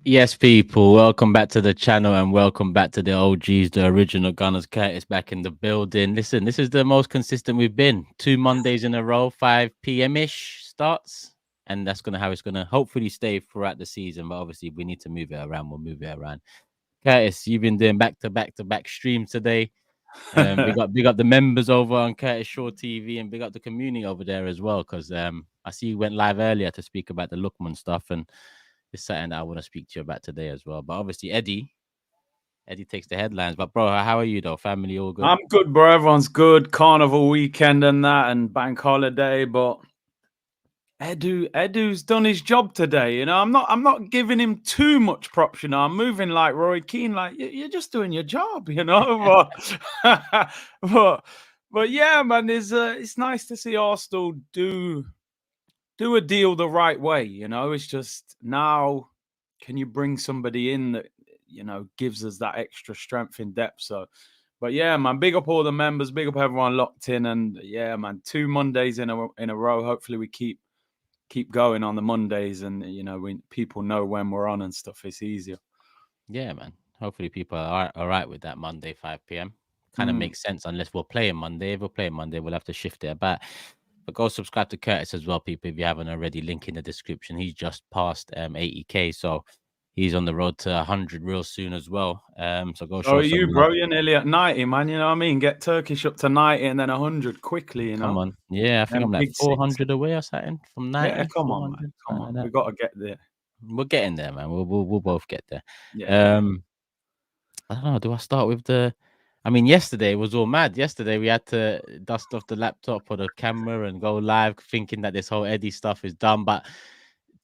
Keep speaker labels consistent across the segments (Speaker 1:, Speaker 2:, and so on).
Speaker 1: Yes, people, welcome back to the channel and welcome back to the OGs, the original Gunners. Curtis back in the building. Listen, this is the most consistent we've been. 2 Mondays in a row, 5 p.m. ish starts. And that's how it's gonna hopefully stay throughout the season. But obviously, we need to move it around. We'll move it around. Curtis, you've been doing back-to-back streams today. Big up the members over on Curtis Shaw TV and big up the community over there as well. Because I see you went live earlier to speak about the Lookman stuff, and it's something that I want to speak to you about today as well. But obviously, Eddie takes the headlines. But bro, how are you though? Family all good?
Speaker 2: I'm good, bro. Everyone's good. Carnival weekend and that, and bank holiday. But Edu's done his job today. I'm not giving him too much props. I'm moving like Roy Keane. Like you're just doing your job. But but yeah, man. It's nice to see Arsenal do a deal the right way. It's just now, can you bring somebody in that gives us that extra strength in depth? So, but yeah, man, big up all the members, big up everyone locked in, and yeah, man, 2 Mondays in a row. Hopefully, we keep going on the Mondays, and when people know when we're on and stuff, it's easier.
Speaker 1: Yeah, man. Hopefully, people are all right with that Monday 5 p.m. Kind of
Speaker 2: Mm.
Speaker 1: makes sense unless we're playing Monday. If we're playing Monday, we'll have to shift it about. But go subscribe to Curtis as well, people, if you haven't already. Link in the description. He's just passed 80K, so he's on the road to 100 real soon as well. So go
Speaker 2: So
Speaker 1: show
Speaker 2: are
Speaker 1: some
Speaker 2: you,
Speaker 1: love.
Speaker 2: bro? You're nearly at 90, man. You know what I mean? Get Turkish up to 90 and then 100 quickly.
Speaker 1: Come on. Yeah, I think
Speaker 2: Them
Speaker 1: I'm like
Speaker 2: big six.
Speaker 1: 400 away or something from
Speaker 2: Yeah,
Speaker 1: 90,
Speaker 2: come on, man.
Speaker 1: 400,
Speaker 2: Come
Speaker 1: something
Speaker 2: on.
Speaker 1: like
Speaker 2: We
Speaker 1: that.
Speaker 2: got to get there.
Speaker 1: We're getting there, man. We'll both get there.
Speaker 2: Yeah.
Speaker 1: Um, I don't know. Do I start with the? I mean, yesterday was all mad. Yesterday we had to dust off the laptop or the camera and go live, thinking that this whole Eddie stuff is done. But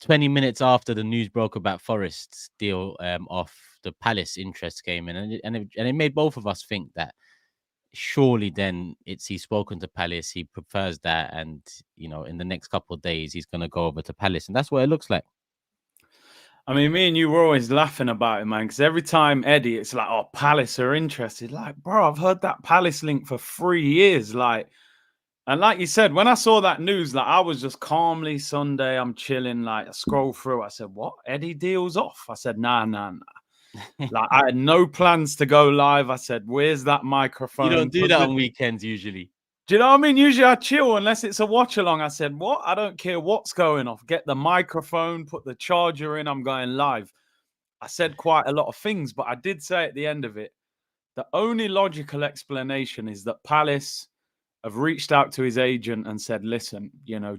Speaker 1: 20 minutes after the news broke about Forest's deal off, the Palace interest came in, and it made both of us think that surely then he's spoken to Palace, he prefers that, and in the next couple of days he's gonna go over to Palace, and that's what it looks like.
Speaker 2: I mean, me and you were always laughing about it, man, because every time Eddie, it's like, oh, Palace are interested. Like, bro, I've heard that Palace link for 3 years. And like you said, when I saw that news, like I was just calmly Sunday, I'm chilling, like I scroll through. I said, what? Eddie deal's off. I said, nah. Like I had no plans to go live. I said, where's that
Speaker 1: You
Speaker 2: microphone?
Speaker 1: don't do that on weekends usually.
Speaker 2: Do you know what I mean? Usually I chill unless it's a watch along. I said, what? I don't care what's going off. Get the microphone, put the charger in. I'm going live. I said quite a lot of things, but I did say at the end of it, the only logical explanation is that Palace have reached out to his agent and said, listen,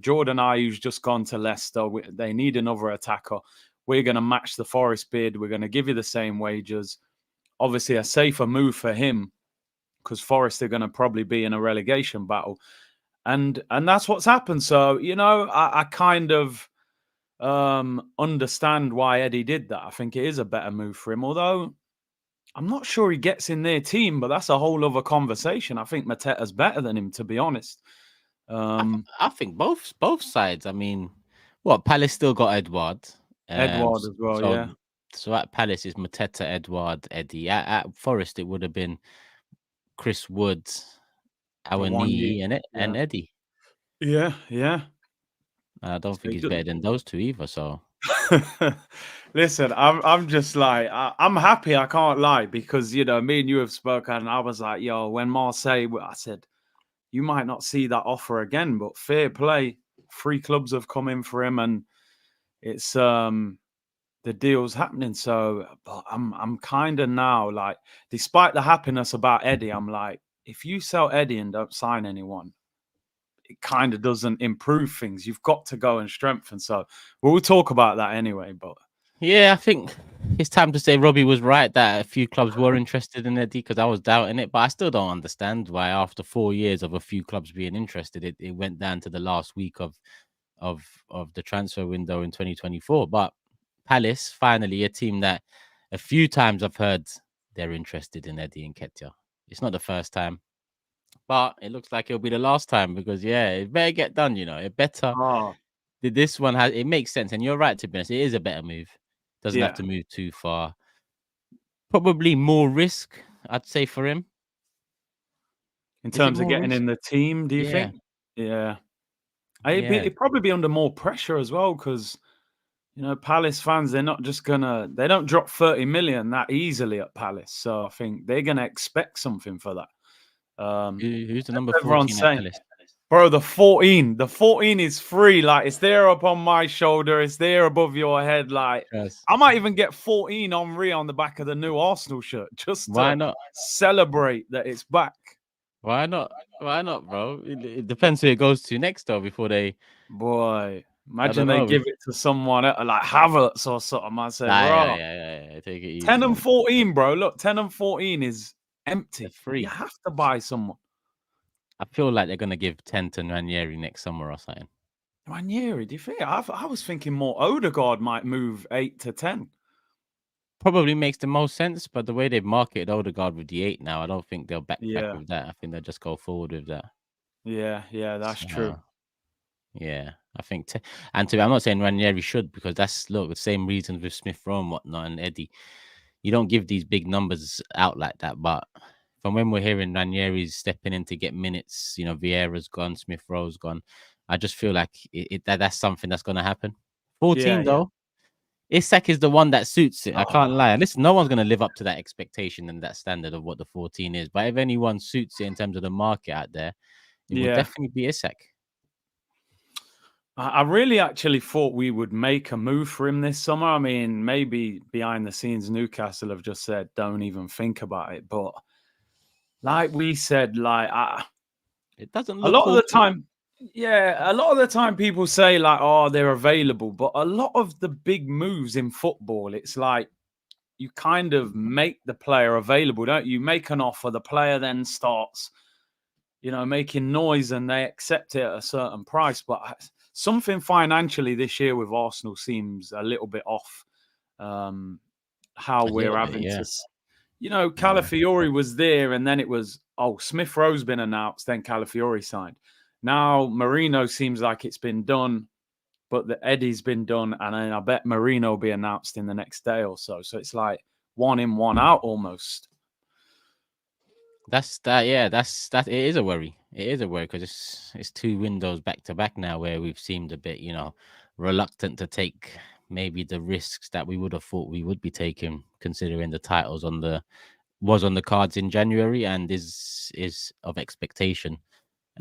Speaker 2: Jordan Ayew's just gone to Leicester. They need another attacker. We're going to match the Forest bid. We're going to give you the same wages. Obviously, a safer move for him because Forest are going to probably be in a relegation battle. And that's what's happened. So, I kind of understand why Eddie did that. I think it is a better move for him, although I'm not sure he gets in their team, but that's a whole other conversation. I think Mateta's better than him, to be honest.
Speaker 1: I think both sides. I mean, Palace still got Edward.
Speaker 2: Edward as well,
Speaker 1: So
Speaker 2: yeah.
Speaker 1: so at Palace is Mateta, Edward, Eddie. At Forest it would have been Chris Woods,
Speaker 2: Iwanyi,
Speaker 1: Awani, and
Speaker 2: yeah.
Speaker 1: Eddie.
Speaker 2: Yeah.
Speaker 1: I don't
Speaker 2: So
Speaker 1: think
Speaker 2: he
Speaker 1: he's better than those two either. So
Speaker 2: Listen, I'm just like I'm happy. I can't lie because me and you have spoken, and I was like, yo, when Marseille, I said you might not see that offer again, but fair play. 3 clubs have come in for him, and it's the deal's happening. So, but I'm kind of now like, despite the happiness about Eddie, I'm like, if you sell Eddie and don't sign anyone, it kind of doesn't improve things. You've got to go and strengthen. So we'll talk about that anyway. But
Speaker 1: yeah, I think it's time to say Robbie was right that a few clubs were interested in Eddie because I was doubting it, but I still don't understand why after 4 years of a few clubs being interested, it went down to the last week of the transfer window in 2024. But Palace, finally, a team that a few times I've heard they're interested in Eddie Nketiah. It's not the first time, but it looks like it'll be the last time because it better get done. It better. This one it makes sense, and you're right to be honest. It is a better move. Doesn't have
Speaker 2: yeah,
Speaker 1: to move too far. Probably more risk, I'd say, for him.
Speaker 2: in
Speaker 1: Is it
Speaker 2: terms of
Speaker 1: more
Speaker 2: getting
Speaker 1: risk?
Speaker 2: in the team, do you
Speaker 1: Yeah,
Speaker 2: think? Yeah.
Speaker 1: yeah.
Speaker 2: It'd probably be under more pressure as well because, You know, Palace fans, they don't drop 30 million that easily at Palace. So I think they're gonna expect something for that.
Speaker 1: Who's the number
Speaker 2: Everyone's
Speaker 1: 14 at
Speaker 2: saying,
Speaker 1: Palace?
Speaker 2: bro, the 14 is free. Like, it's there up on my shoulder, it's there above your head. Like,
Speaker 1: Yes.
Speaker 2: I might even get 14 on the back of the new Arsenal shirt just
Speaker 1: Why
Speaker 2: to
Speaker 1: not?
Speaker 2: celebrate that it's back.
Speaker 1: Why not? Why not, bro? It depends who it goes to next, though. Before they,
Speaker 2: Boy,
Speaker 1: I
Speaker 2: imagine
Speaker 1: don't
Speaker 2: they
Speaker 1: know.
Speaker 2: give it to someone like Havertz or something. I say, bro,
Speaker 1: Yeah. Take it
Speaker 2: 10
Speaker 1: easy,
Speaker 2: and
Speaker 1: man.
Speaker 2: 14, bro. Look, 10 and 14 is
Speaker 1: They're
Speaker 2: empty. You
Speaker 1: free.
Speaker 2: have to buy someone.
Speaker 1: I feel like they're gonna give 10 to Ranieri next summer or something.
Speaker 2: Ranieri, do you think? I was thinking more Odegaard might move 8 to 10.
Speaker 1: Probably makes the most sense, but the way they've marketed Odegaard with the 8 now, I don't think they'll backtrack
Speaker 2: Yeah,
Speaker 1: with that. I think they'll just go forward with that.
Speaker 2: yeah, that's true.
Speaker 1: So, yeah, I think, and I'm not saying Ranieri should, because that's the same reasons with Smith Rowe and whatnot and Eddie. You don't give these big numbers out like that, but from when we're hearing Ranieri's stepping in to get minutes, Vieira's gone, Smith Rowe's gone. I just feel like that's something that's going to happen. 14
Speaker 2: Yeah.
Speaker 1: though, Isak is the one that suits it. I can't
Speaker 2: Oh,
Speaker 1: lie. Listen, no one's going to live up to that expectation and that standard of what the 14 is. But if anyone suits it in terms of the market out there, it will
Speaker 2: yeah.
Speaker 1: definitely be Isak.
Speaker 2: I really actually thought we would make a move for him this summer. I mean, maybe behind the scenes, Newcastle have just said, don't even think about it. But like we said,
Speaker 1: It doesn't
Speaker 2: a
Speaker 1: look
Speaker 2: lot of the
Speaker 1: awful.
Speaker 2: time, yeah, a lot of the time people say, like, oh, they're available. But a lot of the big moves in football, it's like you kind of make the player available, don't you? Make an offer, the player then starts, making noise and they accept it at a certain price. But something financially this year with Arsenal seems a little bit off. How
Speaker 1: A
Speaker 2: we're
Speaker 1: little bit,
Speaker 2: having
Speaker 1: yeah.
Speaker 2: to, Calafiori was there, and then it was, Smith Rowe's been announced, then Calafiori signed. Now Marino seems like it's been done, but the Eddie's been done, and then I bet Marino will be announced in the next day or so. So it's like one in, one out almost.
Speaker 1: That's that. Yeah, that. It is a worry. It is a worry because it's 2 windows back to back now where we've seemed a bit, reluctant to take maybe the risks that we would have thought we would be taking, considering the titles was on the cards in January and is of expectation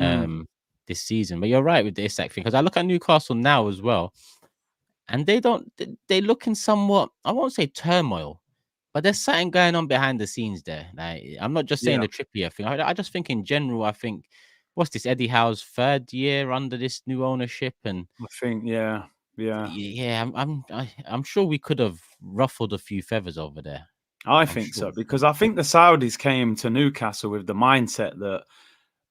Speaker 2: Mm,
Speaker 1: this season. But you're right with the Isak thing, because I look at Newcastle now as well, and they look in somewhat, I won't say turmoil, but there's something going on behind the scenes there. Like, I'm not just saying
Speaker 2: yeah,
Speaker 1: the Trippier thing. I just think in general, I think, what's this, Eddie Howe's third year under this new ownership, and
Speaker 2: I think, yeah, yeah.
Speaker 1: yeah, I'm sure we could have ruffled a few feathers over there.
Speaker 2: I
Speaker 1: I'm
Speaker 2: think so,
Speaker 1: sure.
Speaker 2: because I think the Saudis came to Newcastle with the mindset that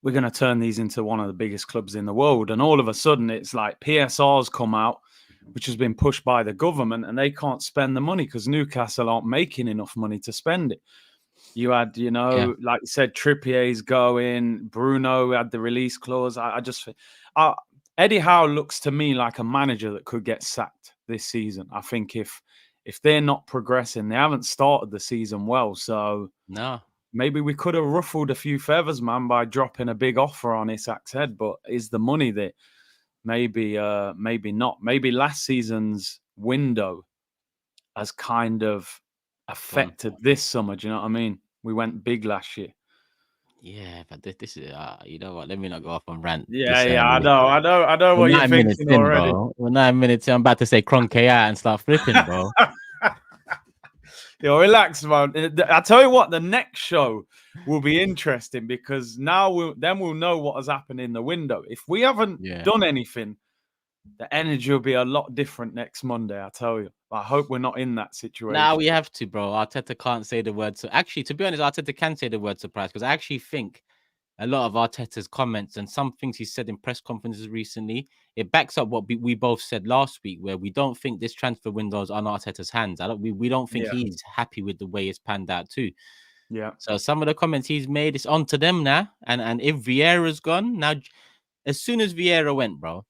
Speaker 2: we're going to turn these into one of the biggest clubs in the world. And all of a sudden, it's like PSR's come out, which has been pushed by the government, and they can't spend the money because Newcastle aren't making enough money to spend it. You had,
Speaker 1: Yeah.
Speaker 2: like you said, Trippier's going, Bruno had the release clause. I just, Eddie Howe looks to me like a manager that could get sacked this season. I think if they're not progressing, they haven't started the season well. So
Speaker 1: No.
Speaker 2: maybe we could have ruffled a few feathers, man, by dropping a big offer on Isak's head. But is the money there? Maybe not. Maybe last season's window has kind of
Speaker 1: Gone.
Speaker 2: affected this summer. Do you know what I mean? We went big last year.
Speaker 1: Yeah, but this is, you know what? Let me not go off on rant
Speaker 2: Yeah,
Speaker 1: this
Speaker 2: yeah, I
Speaker 1: early.
Speaker 2: know, I know
Speaker 1: We're
Speaker 2: what you're
Speaker 1: 9 minutes
Speaker 2: thinking
Speaker 1: in,
Speaker 2: already.
Speaker 1: bro. We're 9 minutes in. I'm about to say Kroenke and start flipping, bro.
Speaker 2: Yo, relax, man. I tell you what, the next show will be interesting because now we'll know what has happened in the window. If we haven't
Speaker 1: Yeah.
Speaker 2: done anything, the energy will be a lot different next Monday. I tell you. I hope we're not in that situation.
Speaker 1: Now we have to, bro. Arteta can't say the word. So actually, to be honest, Arteta can say the word surprise, because I actually think a lot of Arteta's comments and some things he said in press conferences recently, it backs up what we both said last week, where we don't think this transfer window is on Arteta's hands. We don't think
Speaker 2: Yeah,
Speaker 1: he's happy with the way it's panned out too.
Speaker 2: yeah,
Speaker 1: So some of the comments he's made, it's on to them now. And if Vieira's gone now, as soon as Vieira went, bro,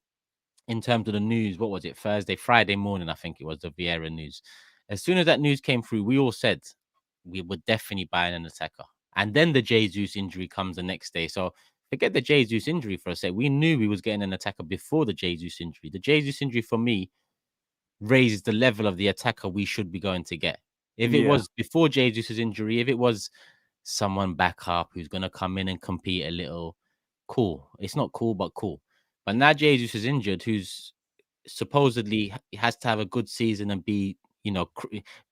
Speaker 1: in terms of the news, what was it? Friday morning, I think it was the Vieira news. As soon as that news came through, we all said we were definitely buying an attacker. And then the Jesus injury comes the next day. So forget the Jesus injury for a sec. We knew we was getting an attacker before the Jesus injury. The Jesus injury for me raises the level of the attacker we should be going to get. If it
Speaker 2: Yeah.
Speaker 1: was before Jesus' injury, if it was someone back up who's going to come in and compete a little, cool. It's not cool, but cool. But now Jesus is injured, who's supposedly has to have a good season and be,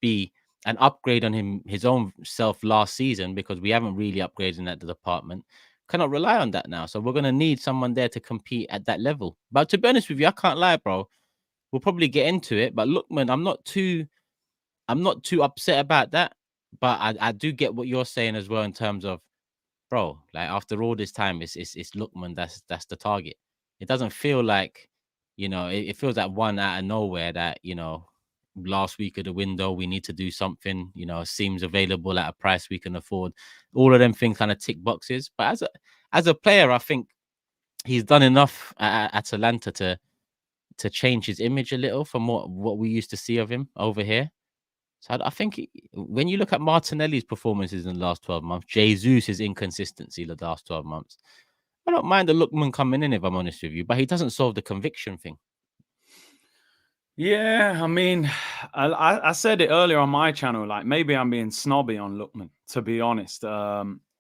Speaker 1: be an upgrade on his own self last season, because we haven't really upgraded in that department. Cannot rely on that now. So we're going to need someone there to compete at that level. But to be honest with you, I can't lie, bro. We'll probably get into it. But look, man, I'm not too upset about that. But I do get what you're saying as well in terms of, bro, like after all this time, it's Lookman that's the target. It doesn't feel like, it feels like one out of nowhere that, last week of the window we need to do something, seems available at a price we can afford. All of them things kind of tick boxes. But as a player, I think he's done enough at Atalanta to change his image a little from what we used to see of him over here. So I think when you look at Martinelli's performances in the last 12 months, Jesus' inconsistency the last 12 months, I don't mind the Lookman coming in, if I'm honest with you, but he doesn't solve the conviction thing.
Speaker 2: Yeah, I mean, I said it earlier on my channel. Like maybe I'm being snobby on Lookman, to be honest.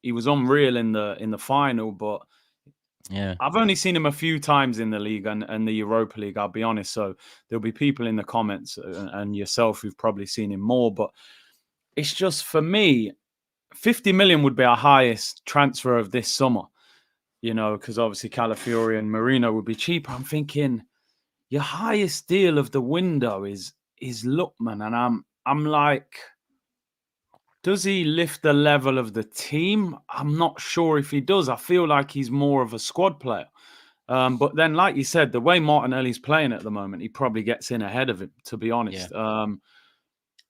Speaker 2: He was unreal in the final, but
Speaker 1: yeah,
Speaker 2: I've only seen him a few times in the league and the Europa League. I'll be honest. So there'll be people in the comments and yourself who've probably seen him more, but it's just for me, 50 million would be our highest transfer of this summer. Because obviously Calafiori and Marino would be cheaper. I'm thinking your highest deal of the window is Lookman, and I'm like, does he lift the level of the team? I'm not sure if he does. I feel like he's more of a squad player. But then, like you said, the way Martinelli's playing at the moment, he probably gets in ahead of him, to be honest.
Speaker 1: yeah,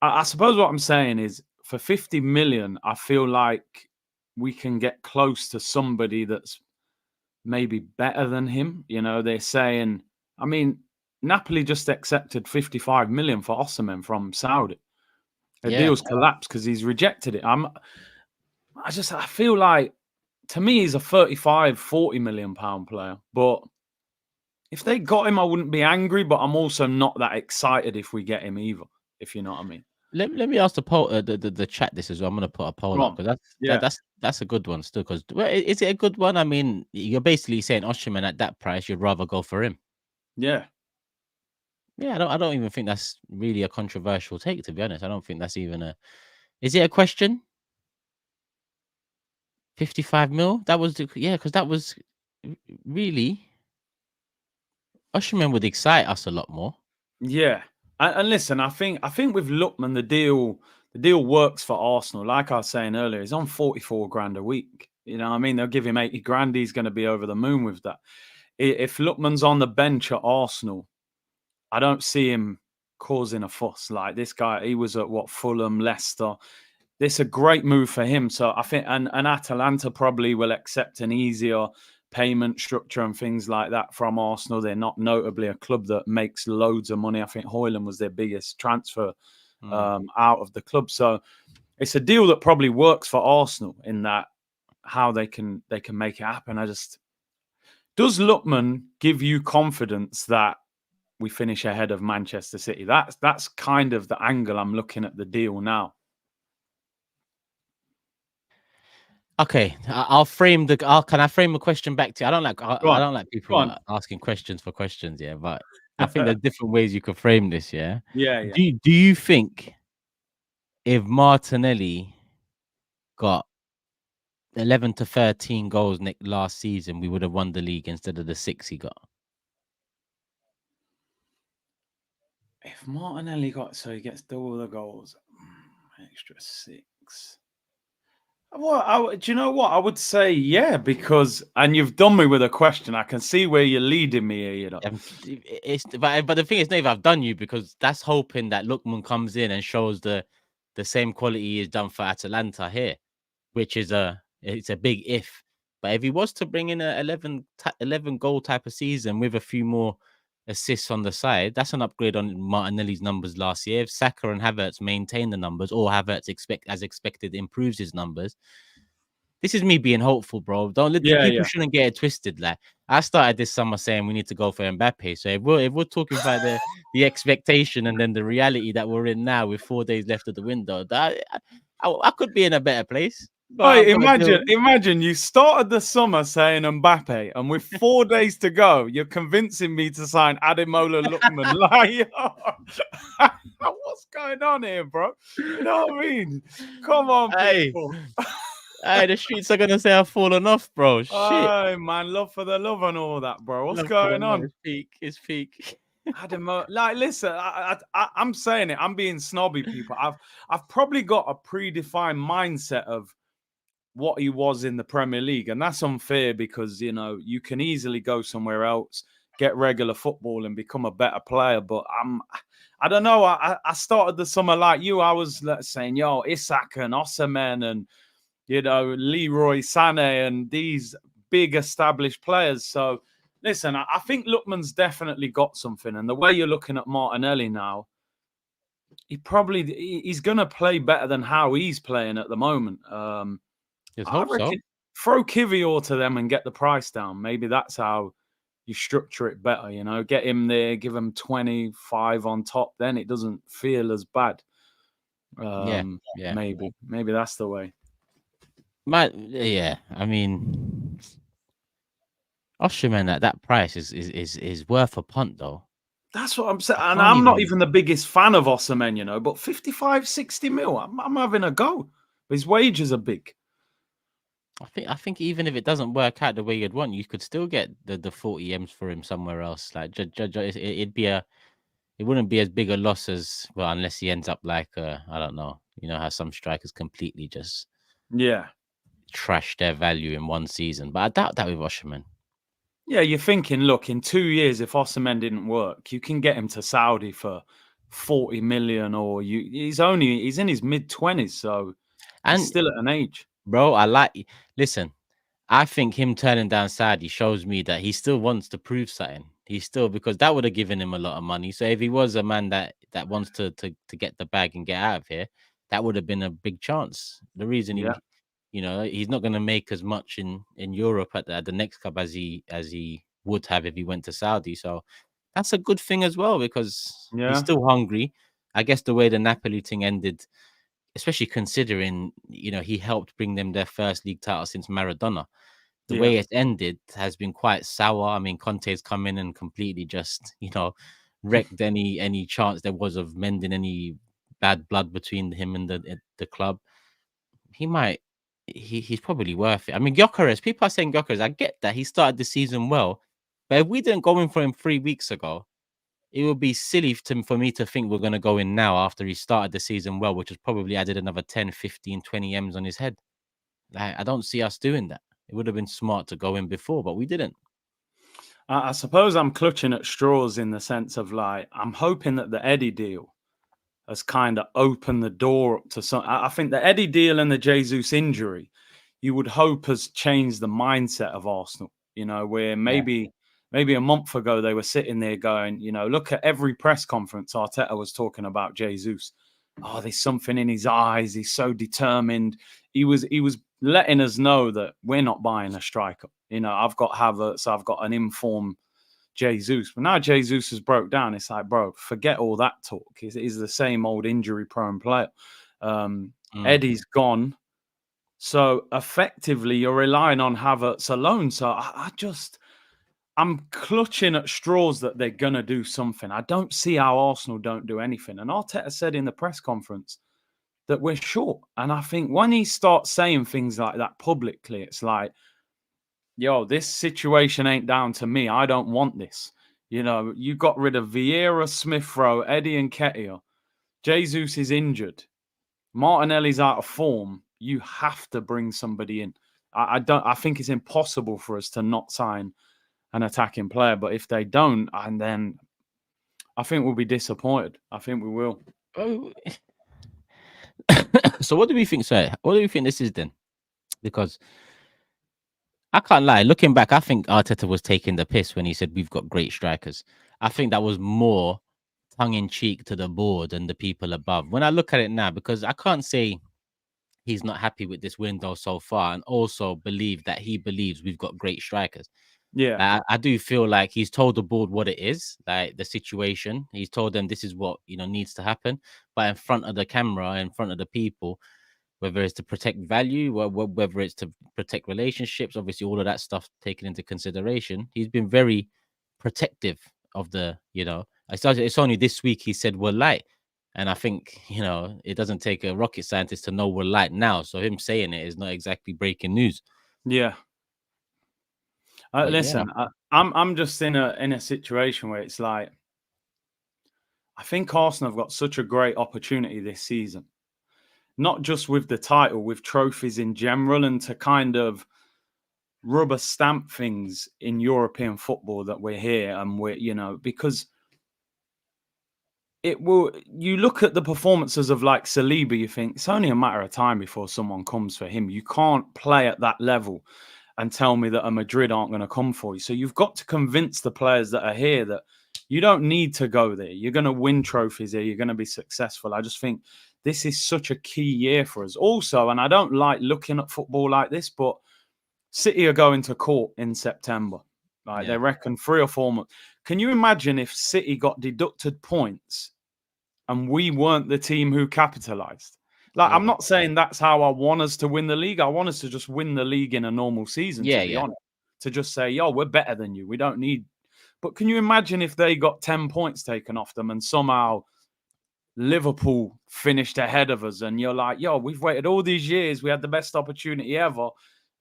Speaker 2: I suppose what I'm saying is for 50 million, I feel like we can get close to somebody that's maybe better than him. They're saying, I mean, Napoli just accepted 55 million for Osimhen from Saudi. The
Speaker 1: yeah.
Speaker 2: deal's collapsed because he's rejected it. I feel like, to me, he's a 35, 40 million pound player. But if they got him, I wouldn't be angry, but I'm also not that excited if we get him either, if you know what I mean.
Speaker 1: Let me ask the poll, the chat this as well. I'm gonna put a poll
Speaker 2: Go
Speaker 1: up
Speaker 2: on.
Speaker 1: because
Speaker 2: Yeah.
Speaker 1: that's a good one still. Because is it a good one? I mean, you're basically saying Osimhen at that price, you'd rather go for him.
Speaker 2: Yeah.
Speaker 1: Yeah, I don't even think that's really a controversial take, to be honest. I don't think that's even a. Is it a question? 55 mil? That was because that was really Osimhen would excite us a lot more.
Speaker 2: Yeah. And listen, I think with Lookman, the deal works for Arsenal. Like I was saying earlier, he's on 44 grand a week. You know what I mean? They'll give him 80 grand. He's going to be over the moon with that. If Lookman's on the bench at Arsenal, I don't see him causing a fuss. Like this guy, he was at Fulham, Leicester. This is a great move for him. So I think, and Atalanta probably will accept an easier payment structure and things like that from Arsenal. They're not notably a club that makes loads of money. I think Højlund was their biggest transfer out of the club. So it's a deal that probably works for Arsenal in that how they can make it happen. Does Lookman give you confidence that we finish ahead of Manchester City? That's kind of the angle I'm looking at the deal now.
Speaker 1: Okay, I'll frame the. Can I frame a question back to you? I don't like people asking questions for questions. Yeah, but I think there's different ways you could frame this. Yeah.
Speaker 2: Yeah.
Speaker 1: Do you think if Martinelli got 11 to 13 goals last season, we would have won the league instead of the 6 he got?
Speaker 2: If Martinelli he gets double the goals, extra 6. Well, do you know what? I would say yeah, because, and you've done me with a question. I can see where you're leading me here,
Speaker 1: But the thing is, Dave, I've done you because that's hoping that Lookman comes in and shows the same quality he's done for Atalanta here, which is it's a big if. But if he was to bring in a 11 goal type of season with a few more assists on the side, that's an upgrade on Martinelli's numbers last year. If Saka and Havertz maintain the numbers, or Havertz as expected improves his numbers, this is me being hopeful, bro.
Speaker 2: Yeah,
Speaker 1: People
Speaker 2: yeah.
Speaker 1: shouldn't get it twisted. Like I started this summer saying we need to go for Mbappe. So if we're talking about the expectation and then the reality that we're in now with 4 days left of the window, that I could be in a better place. But
Speaker 2: Hey,
Speaker 1: I've got to deal.
Speaker 2: imagine you started the summer saying Mbappe, and with 4 days to go, you're convincing me to sign Ademola Lookman. Like, what's going on here, bro? You know what I mean? Come on,
Speaker 1: Hey,
Speaker 2: people.
Speaker 1: hey, the streets are gonna say I've fallen off, bro. Shit.
Speaker 2: Oh man, love for the love and all that, bro. What's
Speaker 1: Love for the
Speaker 2: going
Speaker 1: love.
Speaker 2: on?
Speaker 1: It's peak. It's peak.
Speaker 2: Like, listen, I'm saying it. I'm being snobby, people. I've probably got a predefined mindset of what he was in the Premier League, and that's unfair because you can easily go somewhere else, get regular football, and become a better player. But I don't know. I started the summer like you. I was saying, yo, Isak and Osimhen and Leroy Sané and these big established players. So listen, I think Lookman's definitely got something, and the way you're looking at Martinelli now, he's going to play better than how he's playing at the moment.
Speaker 1: Just
Speaker 2: I
Speaker 1: hope so.
Speaker 2: reckon throw Kivior to them and get the price down. Maybe that's how you structure it better, get him there, give him 25 on top. Then it doesn't feel as bad.
Speaker 1: Yeah, yeah.
Speaker 2: Maybe that's the way.
Speaker 1: Yeah. I mean, Osimhen at that price is worth a punt though.
Speaker 2: That's what I'm saying.
Speaker 1: I
Speaker 2: And
Speaker 1: can't
Speaker 2: I'm not
Speaker 1: even.
Speaker 2: even the biggest fan of Osimhen, but 55, 60 mil, I'm having a go. His wages are big.
Speaker 1: I think even if it doesn't work out the way you'd want, you could still get the 40 M's for him somewhere else. Like it wouldn't be as big a loss as well unless he ends up like I don't know. You know how some strikers completely just
Speaker 2: Yeah.
Speaker 1: trash their value in one season. But I doubt that with Osimhen.
Speaker 2: Yeah, you're thinking, look, in 2 years, if Osimhen didn't work, you can get him to Saudi for 40 million, or he's in his mid-20s, so he's
Speaker 1: And
Speaker 2: still at an age.
Speaker 1: bro, listen, I think him turning down Saudi shows me that he still wants to prove something. He's still, because that would have given him a lot of money. So if he was a man that wants to get the bag and get out of here, that would have been a big chance. The reason
Speaker 2: Yeah,
Speaker 1: he's not going to make as much in Europe at the next club as he would have if he went to Saudi. So that's a good thing as well because he's
Speaker 2: yeah,
Speaker 1: still hungry. I guess the way the Napoli thing ended, especially considering he helped bring them their first league title since Maradona. The
Speaker 2: yeah,
Speaker 1: way it ended has been quite sour. I mean, Conte's come in and completely just wrecked any chance there was of mending any bad blood between him and the club. He might. He's probably worth it. I mean, Gyökeres. People are saying Gyökeres. I get that he started the season well, but if we didn't go in for him 3 weeks ago, it would be silly for me to think we're going to go in now after he started the season well, which has probably added another 10, 15, 20 M's on his head. I don't see us doing that. It would have been smart to go in before, but we didn't.
Speaker 2: I suppose I'm clutching at straws in the sense of like I'm hoping that the Eddie deal has kind of opened the door up to some. I think the Eddie deal and the Jesus injury, you would hope has changed the mindset of Arsenal. Where
Speaker 1: Yeah.
Speaker 2: maybe a month ago they were sitting there going, look at every press conference Arteta was talking about Jesus. Oh, there's something in his eyes. He's so determined. He was letting us know that we're not buying a striker. I've got Havertz. I've got an informed Jesus. But now Jesus has broke down. It's like, bro, forget all that talk. He's the same old injury-prone player.
Speaker 1: Mm.
Speaker 2: Eddie's gone. So effectively, you're relying on Havertz alone. So I'm clutching at straws that they're going to do something. I don't see how Arsenal don't do anything. And Arteta said in the press conference that we're short. And I think when he starts saying things like that publicly, it's like, yo, this situation ain't down to me. I don't want this. You got rid of Vieira, Smith Rowe, Eddie and Nketiah. Jesus is injured. Martinelli's out of form. You have to bring somebody in. I think it's impossible for us to not sign an attacking player. But if they don't, and then I think we'll be disappointed. I think we will.
Speaker 1: Oh. So what do we think, sir? What do you think this is then? Because I can't lie. Looking back, I think Arteta was taking the piss when he said we've got great strikers. I think that was more tongue in cheek to the board and the people above. When I look at it now, because I can't say he's not happy with this window so far, and also he believes we've got great strikers.
Speaker 2: Yeah,
Speaker 1: I do feel like he's told the board what it is, like the situation. He's told them this is what needs to happen, but in front of the camera, in front of the people, whether it's to protect value, whether it's to protect relationships, obviously all of that stuff taken into consideration, he's been very protective of it's only this week he said we're light. And I think, it doesn't take a rocket scientist to know we're light now. So him saying it is not exactly breaking news.
Speaker 2: yeah.
Speaker 1: But yeah,
Speaker 2: Listen, I'm just in a situation where it's like, I think Arsenal have got such a great opportunity this season, not just with the title, with trophies in general, and to kind of rubber stamp things in European football that we're here and because it will. You look at the performances of like Saliba, you think it's only a matter of time before someone comes for him. You can't play at that level and tell me that a Madrid aren't going to come for you. So you've got to convince the players that are here that you don't need to go there. You're going to win trophies here. You're going to be successful. I just think this is such a key year for us. Also, and I don't like looking at football like this, but City are going to court in September. Right? They
Speaker 1: yeah,
Speaker 2: reckon 3 or 4 months. Can you imagine if City got deducted points and we weren't the team who capitalized? Like, I'm
Speaker 1: oh,
Speaker 2: not saying that's how I want us to win the league. I want us to just win the league in a normal season, to
Speaker 1: yeah,
Speaker 2: be
Speaker 1: yeah.
Speaker 2: honest. To just say, yo, we're better than you. We don't need. But can you imagine if they got 10 points taken off them and somehow Liverpool finished ahead of us and you're like, yo, we've waited all these years. We had the best opportunity ever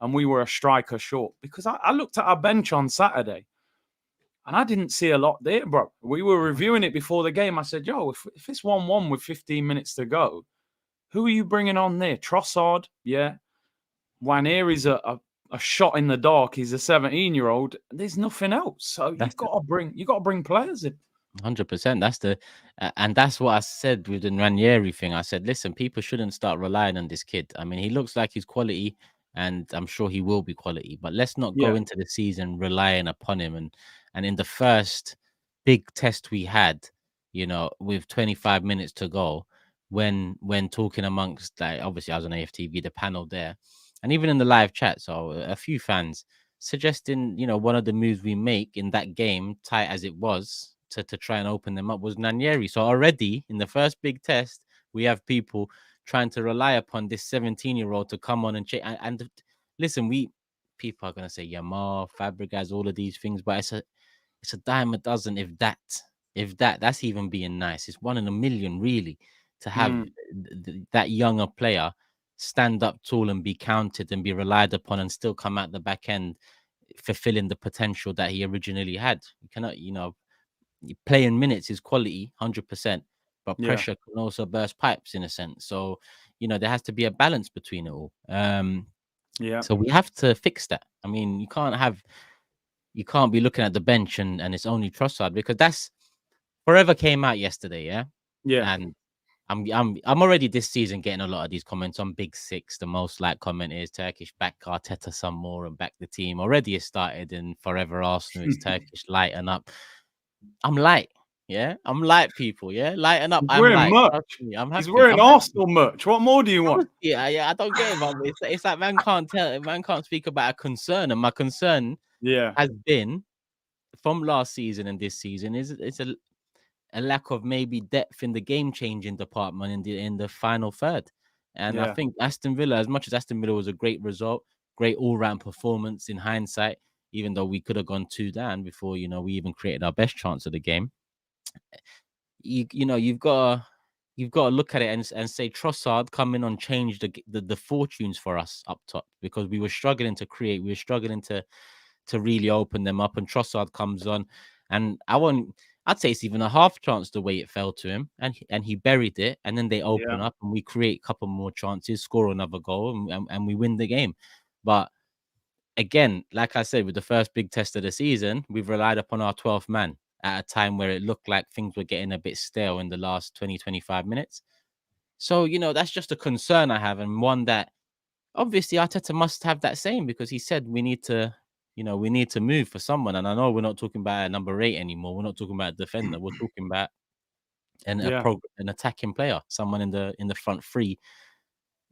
Speaker 2: and we were a striker short. Because I looked at our bench on Saturday and I didn't see a lot there, bro. We were reviewing it before the game. I said, yo, if it's 1-1 with 15 minutes to go, who are you bringing on there? Trossard, yeah. Waneri's a shot in the dark. He's a 17-year-old. There's nothing else. So
Speaker 1: That's the
Speaker 2: you got to bring players in.
Speaker 1: 100%. And that's what I said with the Ranieri thing. I said, listen, people shouldn't start relying on this kid. I mean, he looks like he's quality, and I'm sure he will be quality. But let's not go
Speaker 2: Yeah,
Speaker 1: into the season relying upon him. And in the first big test we had, with 25 minutes to go, when talking amongst, like, obviously I was on AFTV, the panel there, and even in the live chat, so a few fans suggesting, one of the moves we make in that game, tight as it was, to try and open them up was Nanieri. So already in the first big test, we have people trying to rely upon this 17-year-old to come on and change. And listen, people are gonna say Yamar, Fabregas, all of these things, but it's a dime a dozen, if that's even being nice. It's one in a million, really, to have that younger player stand up tall and be counted and be relied upon and still come out the back end fulfilling the potential that he originally had. You cannot, playing minutes is quality 100%, but
Speaker 2: yeah,
Speaker 1: pressure can also burst pipes in a sense. So, there has to be a balance between it all.
Speaker 2: yeah,
Speaker 1: So we have to fix that. I mean, you can't be looking at the bench and it's only Trossard, because that's forever came out yesterday, yeah.
Speaker 2: yeah,
Speaker 1: And I'm already this season getting a lot of these comments on Big Six. The most like comment is Turkish back Arteta some more and back the team. Already it started in Forever Arsenal. It's Turkish lighten up. I'm light, yeah. I'm light, people, yeah. Lighten up.
Speaker 2: He's
Speaker 1: I'm
Speaker 2: wearing
Speaker 1: light.
Speaker 2: merch.
Speaker 1: Trust me, I'm
Speaker 2: He's
Speaker 1: happy.
Speaker 2: wearing
Speaker 1: I'm happy.
Speaker 2: Arsenal merch. What more do you want?
Speaker 1: Yeah, yeah. I don't get it, man. It's like man can't speak about a concern, and my concern
Speaker 2: Yeah,
Speaker 1: has been from last season and this season is it's a lack of maybe depth in the game changing department in the final third. And I
Speaker 2: yeah,
Speaker 1: think Aston Villa, as much as Aston Villa was a great result, great all round performance in hindsight, even though we could have gone 2 down before we even created our best chance of the game. You've got to look at it and say Trossard come in and change the fortunes for us up top, because we were struggling to create, we were struggling to really open them up, and Trossard comes on, and I'd say it's even a half chance the way it fell to him, and he buried it, and then they
Speaker 2: yeah,
Speaker 1: open up and we create a couple more chances, score another goal, and we win the game. But again, like I said, with the first big test of the season, we've relied upon our 12th man at a time where it looked like things were getting a bit stale in the last 20-25 minutes. So, that's just a concern I have, and one that obviously Arteta must have that same, because he said we need to move for someone. And I know we're not talking about a number 8 anymore. We're not talking about a defender. We're talking about an
Speaker 2: yeah,
Speaker 1: attacking player, someone in the front three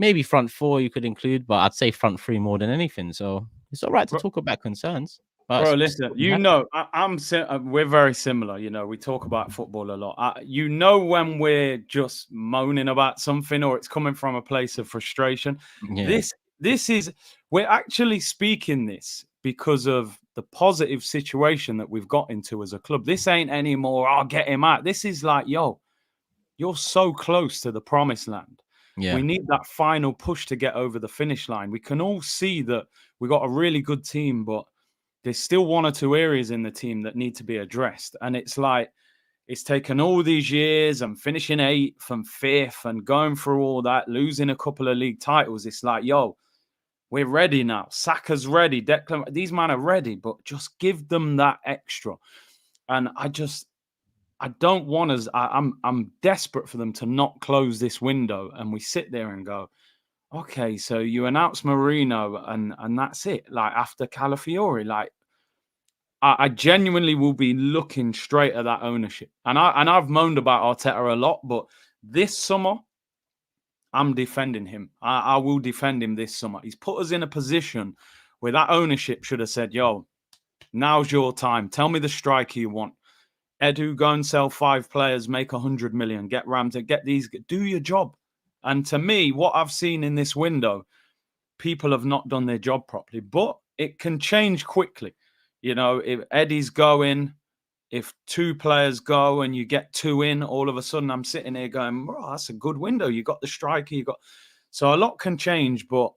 Speaker 1: Maybe front four you could include, but I'd say front three more than anything. So it's all right to
Speaker 2: Bro,
Speaker 1: talk about concerns. But
Speaker 2: bro,
Speaker 1: still
Speaker 2: listen,
Speaker 1: be happy.
Speaker 2: we're very similar. We talk about football a lot. When we're just moaning about something or it's coming from a place of frustration.
Speaker 1: Yeah,
Speaker 2: This is, we're actually speaking this because of the positive situation that we've got into as a club. This ain't anymore, I'll get him out. This is like, yo, you're so close to the promised land.
Speaker 1: yeah,
Speaker 2: We need that final push to get over the finish line. We can all see that we got a really good team, but there's still one or two areas in the team that need to be addressed. And it's like, it's taken all these years and finishing 8th and 5th and going through all that, losing a couple of league titles. It's like, yo, we're ready now. Saka's ready. These men are ready, but just give them that extra. And I don't want us. I'm desperate for them to not close this window, and we sit there and go, okay, so you announce Marino, and that's it. Like after Calafiori, like I genuinely will be looking straight at that ownership. And I've moaned about Arteta a lot, but this summer I'm defending him. I will defend him this summer. He's put us in a position where that ownership should have said, yo, now's your time. Tell me the striker you want. Edu, go and sell 5 players, make 100 million, get Ramsey, get these, do your job. And to me, what I've seen in this window, people have not done their job properly, but it can change quickly. If Eddie's going, if 2 players go and you get 2 in, all of a sudden I'm sitting here going, bro, that's a good window. You got the striker, so a lot can change, but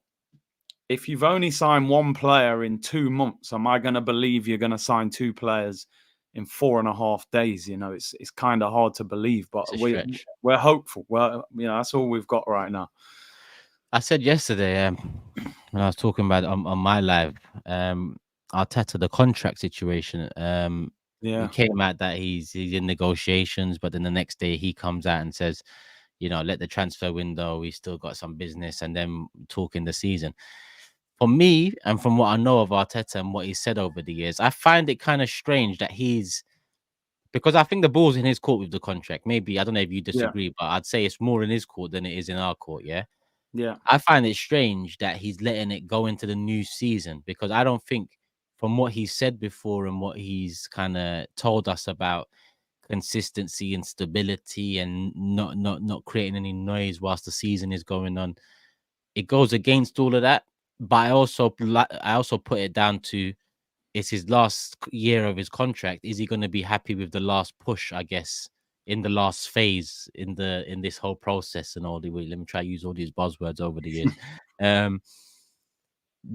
Speaker 2: if you've only signed 1 player in 2 months, am I going to believe you're going to sign 2 players in 4.5 days? It's kind of hard to believe, but
Speaker 1: it's a stretch.
Speaker 2: we're hopeful. Well, that's all we've got right now.
Speaker 1: I said yesterday when I was talking about on my live, Arteta, the contract situation.
Speaker 2: Yeah.
Speaker 1: It came out that he's in negotiations, but then the next day he comes out and says, let the transfer window, we still got some business, and then talking the season. For me, and from what I know of Arteta and what he said over the years, I find it kind of strange that because I think the ball's in his court with the contract. Maybe, I don't know if you disagree, but I'd say it's more in his court than it is in our court, yeah?
Speaker 2: Yeah.
Speaker 1: I find it strange that he's letting it go into the new season, because I don't think, from what he said before and what he's kind of told us about consistency and stability and not creating any noise whilst the season is going on, it goes against all of that. But I also put it down to, it's his last year of his contract. Is he going to be happy with the last push, I guess, in the last phase in this whole process and all the way? Let me try to use all these buzzwords over the years.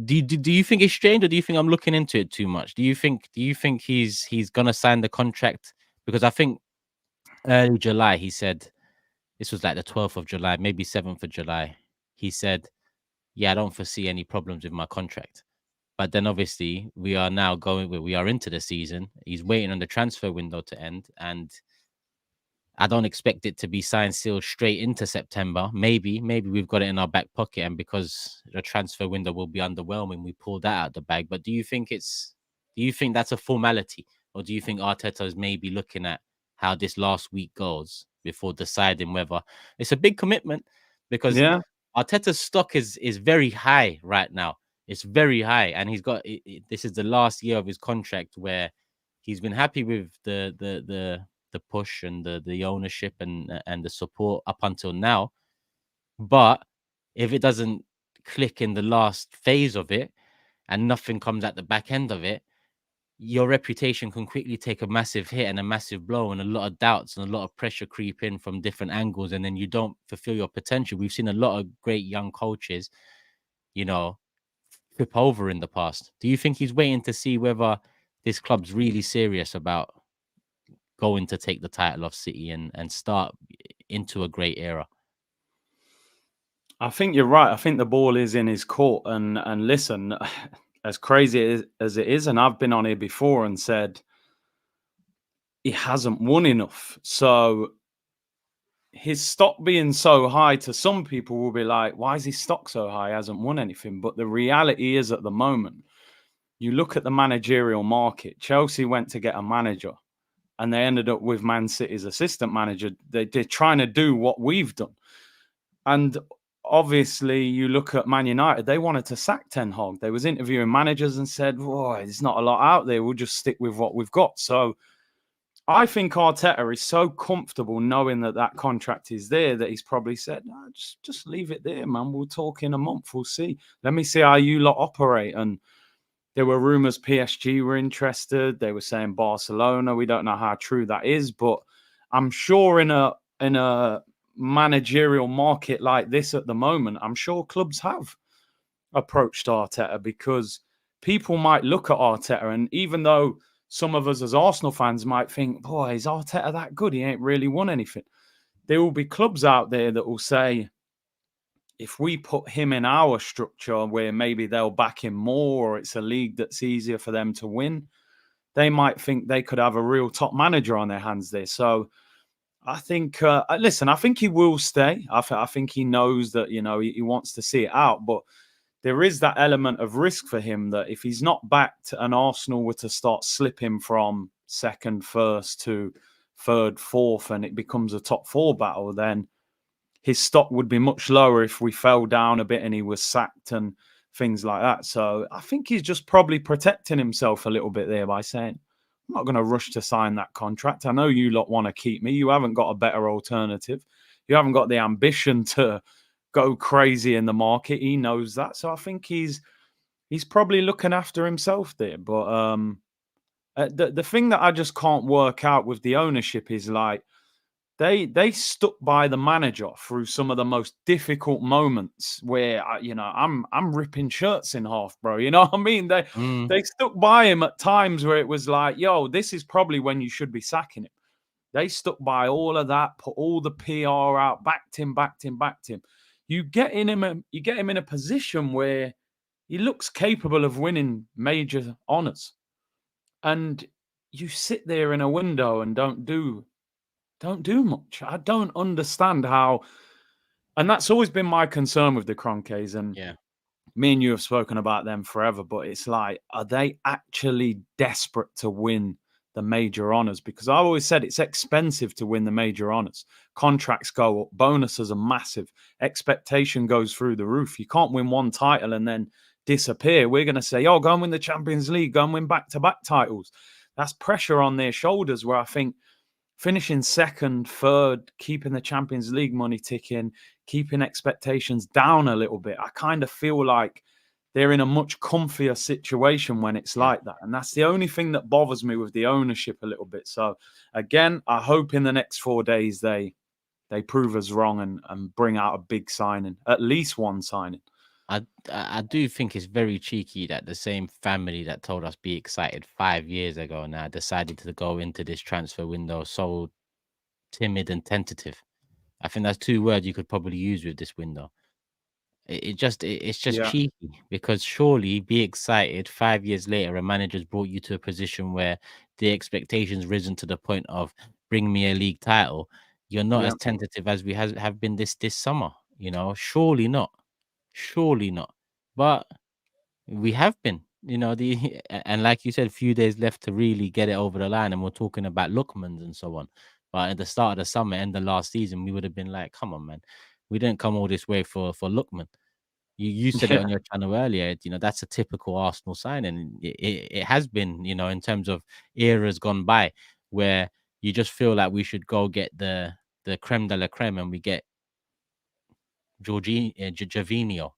Speaker 1: Do you think it's strange, or do you think I'm looking into it too much? Do you think he's gonna sign the contract? Because I think early July he said, this was like the 12th of July, maybe 7th of July. He said, yeah, I don't foresee any problems with my contract. But then obviously we are into the season. He's waiting on the transfer window to end, and I don't expect it to be signed sealed straight into September. Maybe we've got it in our back pocket, and because the transfer window will be underwhelming, we pull that out the bag. But do you think that's a formality, or do you think Arteta is maybe looking at how this last week goes before deciding whether it's a big commitment? Because Arteta's stock is very high right now. It's very high, and he's got this is the last year of his contract where he's been happy with the push and the ownership and the support up until now. But if it doesn't click in the last phase of it and nothing comes at the back end of it, your reputation can quickly take a massive hit and a massive blow, and a lot of doubts and a lot of pressure creep in from different angles, and then you don't fulfill your potential. We've seen a lot of great young coaches, flip over in the past. Do you think he's waiting to see whether this club's really serious about going to take the title off City and start into a great era?
Speaker 2: I think you're right. I think the ball is in his court. And listen, as crazy as it is, and I've been on here before and said he hasn't won enough. So his stock being so high, to some people will be like, why is his stock so high? He hasn't won anything. But the reality is, at the moment, you look at the managerial market. Chelsea went to get a manager, and they ended up with Man City's assistant manager. They're trying to do what we've done. And obviously, you look at Man United, they wanted to sack Ten Hag. They was interviewing managers and said, "Oh, there's not a lot out there. We'll just stick with what we've got." So I think Arteta is so comfortable knowing that that contract is there that he's probably said, "No, just leave it there, man. We'll talk in a month. We'll see. Let me see how you lot operate." And there were rumors PSG were interested. They were saying Barcelona. We don't know how true that is, but I'm sure in a managerial market like this at the moment, I'm sure clubs have approached Arteta because people might look at Arteta, and even though some of us as Arsenal fans might think, boy, is Arteta that good? He ain't really won anything. There will be clubs out there that will say, if we put him in our structure where maybe they'll back him more or it's a league that's easier for them to win, they might think they could have a real top manager on their hands there. So I think, listen, I think he will stay. I think he knows that, he wants to see it out. But there is that element of risk for him that if he's not backed and Arsenal were to start slipping from second, first to third, fourth, and it becomes a top four battle, then his stock would be much lower if we fell down a bit and he was sacked and things like that. So I think he's just probably protecting himself a little bit there by saying, I'm not going to rush to sign that contract. I know you lot want to keep me. You haven't got a better alternative. You haven't got the ambition to go crazy in the market. He knows that. So I think he's probably looking after himself there. But the thing that I just can't work out with the ownership is like, they stuck by the manager through some of the most difficult moments where I'm ripping shirts in half, bro. You know what I mean? They stuck by him at times where it was like, yo, this is probably when you should be sacking him. They stuck by all of that, put all the PR out, backed him. You get him in a position where he looks capable of winning major honors, and you sit there in a window and don't do much. I don't understand how, and that's always been my concern with the Kroenkes. And
Speaker 1: Yeah.
Speaker 2: me and you have spoken about them forever, but it's like, are they actually desperate to win the major honors? Because I've always said it's expensive to win the major honors. Contracts go up, bonuses are massive, expectation goes through the roof. You can't win one title and then disappear. We're going to say, oh, go and win the Champions League, go and win back-to-back titles. That's pressure on their shoulders, where I think finishing second, third, keeping the Champions League money ticking, keeping expectations down a little bit, I kind of feel like they're in a much comfier situation when it's like that. And that's the only thing that bothers me with the ownership a little bit. So again, I hope in the next 4 days they prove us wrong and bring out a big signing, at least one signing.
Speaker 1: I do think it's very cheeky that the same family that told us be excited 5 years ago now decided to go into this transfer window so timid and tentative. I think that's 2 words you could probably use with this window. It's just cheeky, because surely be excited 5 years later, a manager's brought you to a position where the expectations risen to the point of bring me a league title. You're not as tentative as we have been this summer, surely not. Surely not. But we have been, and like you said, few days left to really get it over the line. And we're talking about Lookmans and so on. But at the start of the summer, end of last season, we would have been like, come on, man. We didn't come all this way for Lookman. You said it on your channel earlier, that's a typical Arsenal signing. It has been, in terms of eras gone by, where you just feel like we should go get the creme de la creme, and we get Jorginho.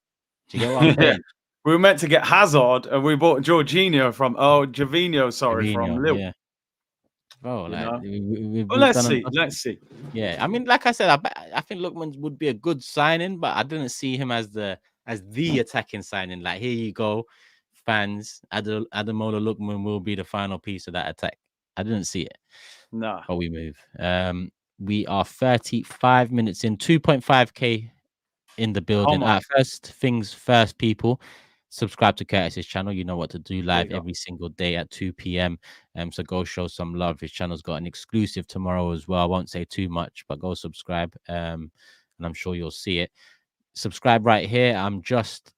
Speaker 1: Do you get what I'm saying?
Speaker 2: We were meant to get Hazard, and we bought Jorginho from Lille.
Speaker 1: Yeah. Bro,
Speaker 2: let's see.
Speaker 1: Yeah, I mean, like I said, I think Lookman would be a good signing, but I didn't see him as the attacking signing. Like, here you go, fans. Ademola Lookman will be the final piece of that attack. I didn't see it.
Speaker 2: No.
Speaker 1: But we move. We are 35 minutes in, 2.5k in the building. First things first, people. Subscribe to Curtis's channel. You know what to do. Live every single day at 2 p.m. So go show some love. His channel's got an exclusive tomorrow as well. I won't say too much, but go subscribe. And I'm sure you'll see it. Subscribe right here. I'm just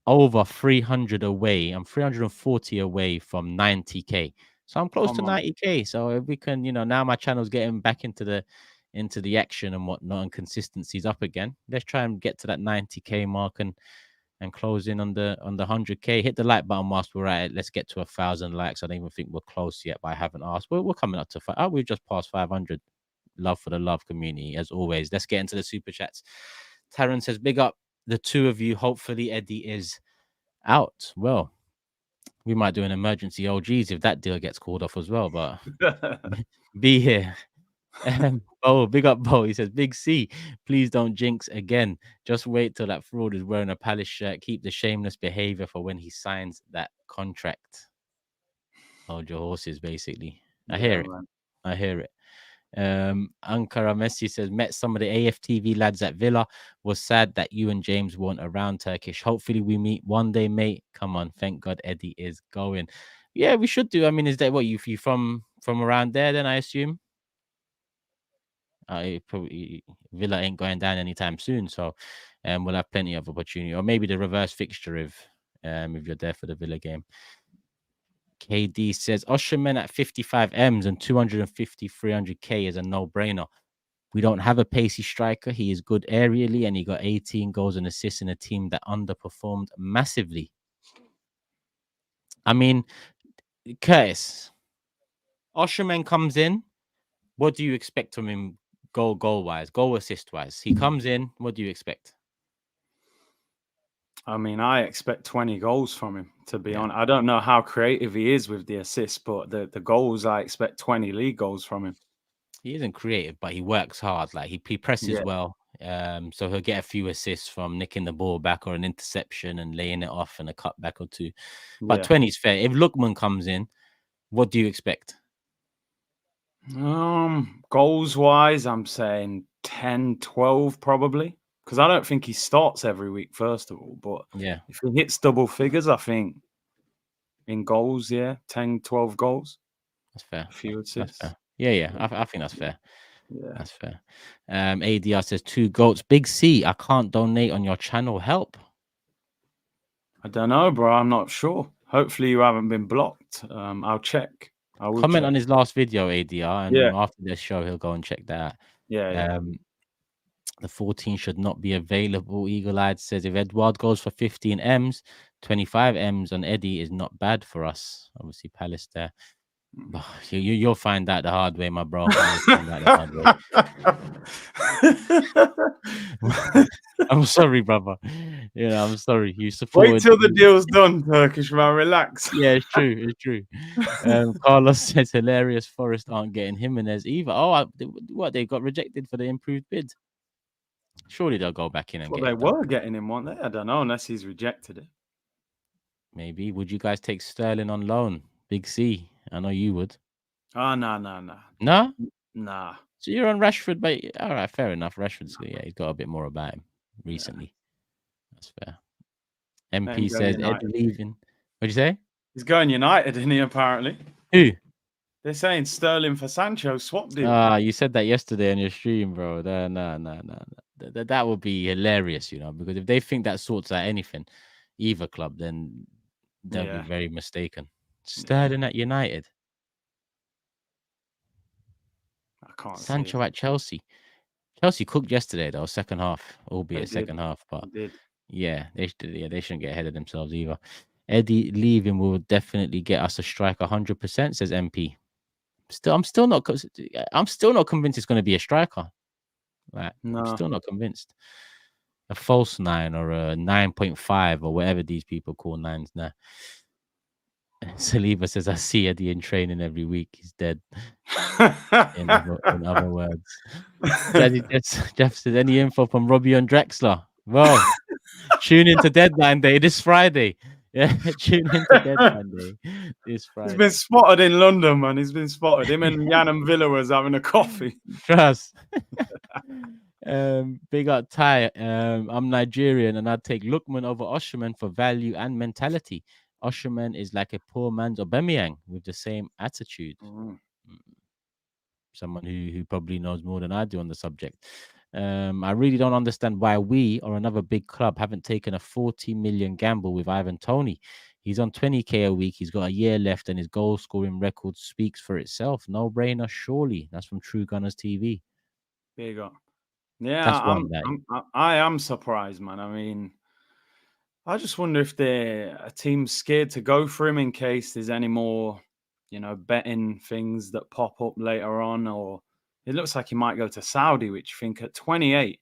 Speaker 1: over 300 away. I'm 340 away from 90k. So I'm close to 90k. So if we can, now my channel's getting back into the into the action and whatnot, and consistency's up again. Let's try and get to that 90k mark and close in on the 100k. Hit the like button whilst we're at it. Let's get to 1,000 likes. I don't even think we're close yet, but I haven't asked. We're coming up to we've just passed 500. Love for the love community as always. Let's get into the super chats. Taryn says, big up the two of you. Hopefully Eddie is out. Well, we might do an emergency OGs if that deal gets called off as well, but be here. Oh, big up Bo. He says, Big C, please don't jinx again. Just wait till that fraud is wearing a Palace shirt. Keep the shameless behavior for when he signs that contract. Hold your horses, basically. I hear it. Man. I hear it. Ankara Messi says, met some of the AFTV lads at Villa. Was sad that you and James weren't around, Turkish. Hopefully we meet one day, mate. Come on. Thank God Eddie is going. Yeah, we should do. I mean, is that what you from around there then, I assume? Probably Villa ain't going down anytime soon, so we'll have plenty of opportunity, or maybe the reverse fixture if you're there for the Villa game. KD says Osimhen at 55 M's and 250, 300k is a no-brainer. We don't have a pacey striker. He is good aerially, and he got 18 goals and assists in a team that underperformed massively. I mean, Curtis, Osimhen comes in. What do you expect from him? Goal wise, goal assist wise, he comes in. What do you expect?
Speaker 2: I mean, I expect 20 goals from him, to be honest. I don't know how creative he is with the assists, but the goals, I expect 20 league goals from him.
Speaker 1: He isn't creative, but he works hard. Like he presses well. So he'll get a few assists from nicking the ball back or an interception and laying it off and a cutback or two. But 20 is fair. If Lookman comes in, what do you expect?
Speaker 2: Goals wise, I'm saying 10, 12 probably, because I don't think he starts every week, first of all. But if he hits double figures, I think in goals, 10, 12 goals.
Speaker 1: That's fair.
Speaker 2: A few assists.
Speaker 1: Yeah. I think that's fair.
Speaker 2: Yeah,
Speaker 1: that's fair. ADR says 2 goats. Big C, I can't donate on your channel. Help.
Speaker 2: I don't know, bro. I'm not sure. Hopefully you haven't been blocked. I'll check.
Speaker 1: Comment on his last video, ADR, and after this show, he'll go and check that. The 14 should not be available. Eagle-eyed says if Edouard goes for 15 M's, 25 M's on Eddie is not bad for us. Obviously, Palace there. You'll find out the hard way, my bro. I'm sorry, brother. I'm sorry. You supported.
Speaker 2: Wait till the deal's done, Turkish man. Relax.
Speaker 1: Yeah, it's true. It's true. Carlos says hilarious. Forest aren't getting Jimenez either. Oh, what? They got rejected for the improved bid. Surely they'll go back in and get.
Speaker 2: They were getting him, weren't they? I don't know, unless he's rejected it.
Speaker 1: Maybe. Would you guys take Sterling on loan? Big C. I know you would.
Speaker 2: Oh, no.
Speaker 1: No?
Speaker 2: Nah.
Speaker 1: So you're on Rashford, but all right, fair enough. Rashford's he's got a bit more about him recently. That's fair. MP says Ed leaving. What'd you say?
Speaker 2: He's going United, isn't he, apparently?
Speaker 1: Who?
Speaker 2: They're saying Sterling for Sancho swap deal.
Speaker 1: You said that yesterday on your stream, bro. No. That would be hilarious, because if they think that sorts out anything, either club, then they'll be very mistaken. Sterling at United.
Speaker 2: I can't.
Speaker 1: Sancho at Chelsea. Chelsea cooked yesterday, though, second half, albeit second half, but they shouldn't get ahead of themselves either. Eddie leaving will definitely get us a striker 100%, says MP. I'm still not convinced it's going to be a striker. Right? No. I'm still not convinced. A false 9 or a 9.5 or whatever these people call 9s now. Saliba says, I see Eddie in training every week. He's dead. in other words. Jeff says, any info from Robbie and Drexler? Well, tune into Deadline Day this Friday. Yeah, tune into Deadline Day this Friday.
Speaker 2: He's been spotted in London, man. He's been spotted. Him and Jan and Villa was having a coffee.
Speaker 1: Trust. Big up Ty. I'm Nigerian and I'd take Lookman over Osimhen for value and mentality. Osimhen is like a poor man's Aubameyang with the same attitude. Someone who probably knows more than I do on the subject. I really don't understand why we or another big club haven't taken a 40 million gamble with Ivan Toney. He's on 20k a week. He's got a year left and his goal scoring record speaks for itself. No brainer, surely. That's from True Gunners TV.
Speaker 2: Big up. Yeah,
Speaker 1: That's one that
Speaker 2: I am surprised, man. I mean, I just wonder if a team's scared to go for him in case there's any more, betting things that pop up later on, or it looks like he might go to Saudi, which I think at 28,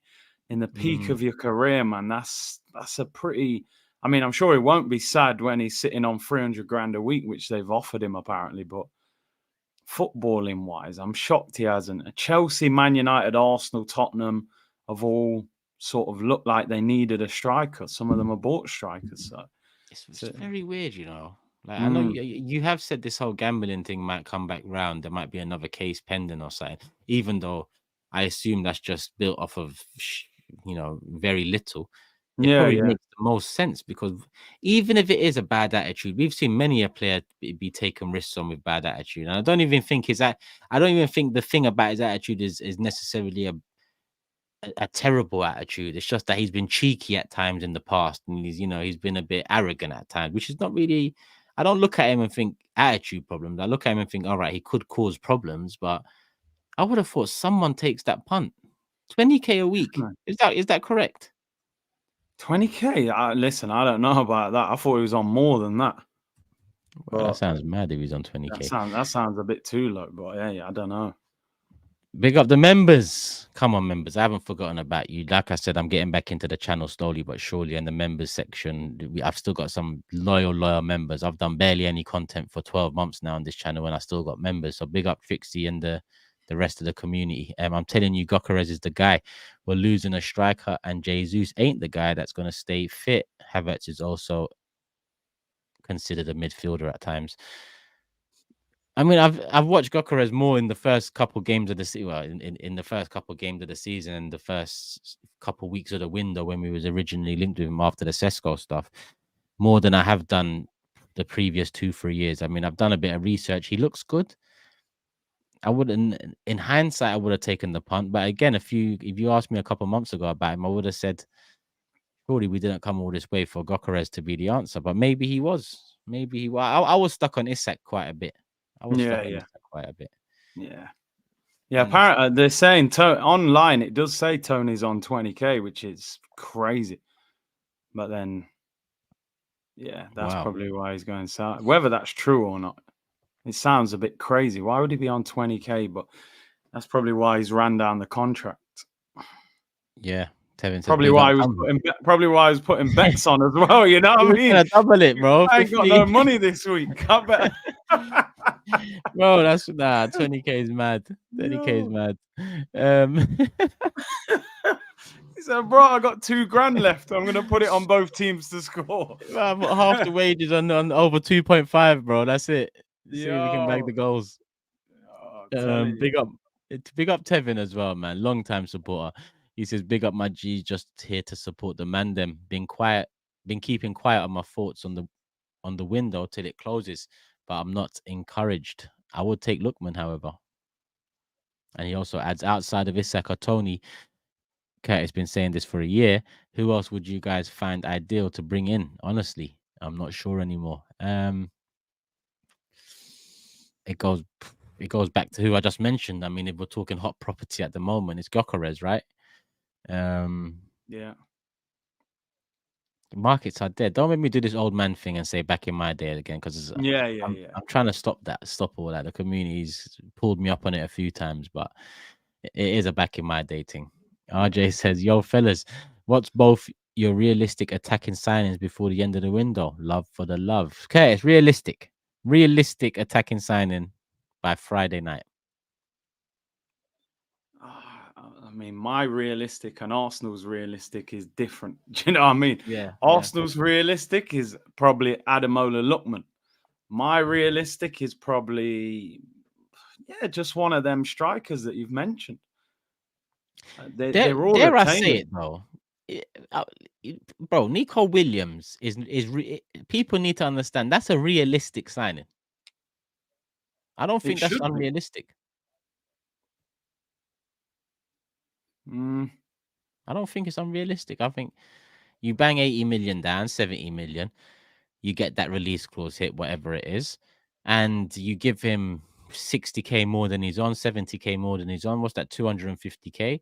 Speaker 2: in the peak of your career, man, that's a pretty. I mean, I'm sure he won't be sad when he's sitting on 300 grand a week, which they've offered him apparently, but footballing wise, I'm shocked he hasn't. Chelsea, Man United, Arsenal, Tottenham have all sort of looked like they needed a striker. Some of them are bought strikers. So
Speaker 1: it's very weird, you know. Like I know
Speaker 2: mm,
Speaker 1: you have said this whole gambling thing might come back round. There might be another case pending or something. Even though I assume that's just built off of very little. It
Speaker 2: yeah,
Speaker 1: probably
Speaker 2: yeah,
Speaker 1: makes the most sense because even if it is a bad attitude, we've seen many a player be taking risks on with bad attitude. And I don't even think the thing about his attitude is necessarily a terrible attitude. It's just that he's been cheeky at times in the past, and he's been a bit arrogant at times, which is not really. I don't look at him and think attitude problems. I look at him and think, all right, he could cause problems, but I would have thought someone takes that punt. 20K a week.
Speaker 2: man.
Speaker 1: Is that correct?
Speaker 2: 20K. Listen, I don't know about that. I thought he was on more than that.
Speaker 1: Well, that
Speaker 2: But
Speaker 1: sounds mad if he's on 20K.
Speaker 2: that sounds a bit too low. But yeah, I don't know.
Speaker 1: Big up the members. Come on, members. I haven't forgotten about you. Like I said, I'm getting back into the channel slowly but surely. And the members section, I've still got some loyal members. I've done barely any content for 12 months now on this channel, and I still got members. So big up Trixie and the rest of the community. I'm telling you, Gokares is the guy. We're losing a striker, and Jesus ain't the guy that's going to stay fit. Havertz is also considered a midfielder at times. I mean, I've watched Gokares more in the first couple games of the season. Well, in the first couple games of the season and the first couple weeks of the window when we was originally linked with him after the Sesko stuff, more than I have done the previous 2-3 years. I mean, I've done a bit of research. He looks good. I wouldn't, in hindsight, I would have taken the punt. But again, if you asked me a couple months ago about him, I would have said, surely we didn't come all this way for Gokares to be the answer. But maybe he was. Maybe he was. I was stuck on Isak quite a bit.
Speaker 2: Yeah.
Speaker 1: Quite a bit.
Speaker 2: Yeah. Yeah,
Speaker 1: And
Speaker 2: apparently they're saying online it does say Tony's on 20K, which is crazy. But then, yeah, that's
Speaker 1: wow.
Speaker 2: probably why he's going south. Whether that's true or not, it sounds a bit crazy. Why would he be on 20K? But that's probably why he's ran down the contract.
Speaker 1: Yeah, Tevin says
Speaker 2: Probably
Speaker 1: big
Speaker 2: why
Speaker 1: up.
Speaker 2: he was putting bets on as well. You know what I mean?
Speaker 1: Gonna double it, bro.
Speaker 2: I ain't got
Speaker 1: 50.
Speaker 2: no money this week. I bet.
Speaker 1: Bro, that's 20K is mad. 20K is mad.
Speaker 2: He said, "Bro, I got $2,000 left. I'm gonna put it on both teams to score."
Speaker 1: I've got half the wages on over 2.5, bro. That's it. See if we can bag the goals. Big up Tevin as well, man. Long time supporter. He says, big up my G, just here to support the man. Them been keeping quiet on my thoughts on the window till it closes, but I'm not encouraged. I would take Lookman, however. And he also adds, outside of Isak or Tony, Kurt has been saying this for a year. Who else would you guys find ideal to bring in? Honestly, I'm not sure anymore. It goes back to who I just mentioned. I mean, if we're talking hot property at the moment, it's Gokares, right?
Speaker 2: Yeah.
Speaker 1: The markets are dead. Don't make me do this old man thing and say back in my day again, because I'm trying to stop all that. The community's pulled me up on it a few times, but it is a back in my day thing. RJ says, yo, fellas, what's both your realistic attacking signings before the end of the window? Love for the love. Okay, it's realistic. Realistic attacking signing by Friday night.
Speaker 2: I mean, my realistic and Arsenal's realistic is different. Do you know what I mean?
Speaker 1: Yeah.
Speaker 2: Arsenal's realistic is probably Ademola Lookman. My realistic is probably, just one of them strikers that you've mentioned. They're all
Speaker 1: dare I
Speaker 2: attainable.
Speaker 1: say it though, bro? Nico Williams is people need to understand that's a realistic signing. I don't think that's unrealistic. I don't think it's unrealistic. I think you bang 80 million down, 70 million, you get that release clause hit, whatever it is, and you give him 60k more than he's on, 70k more than he's on. What's that? 250k,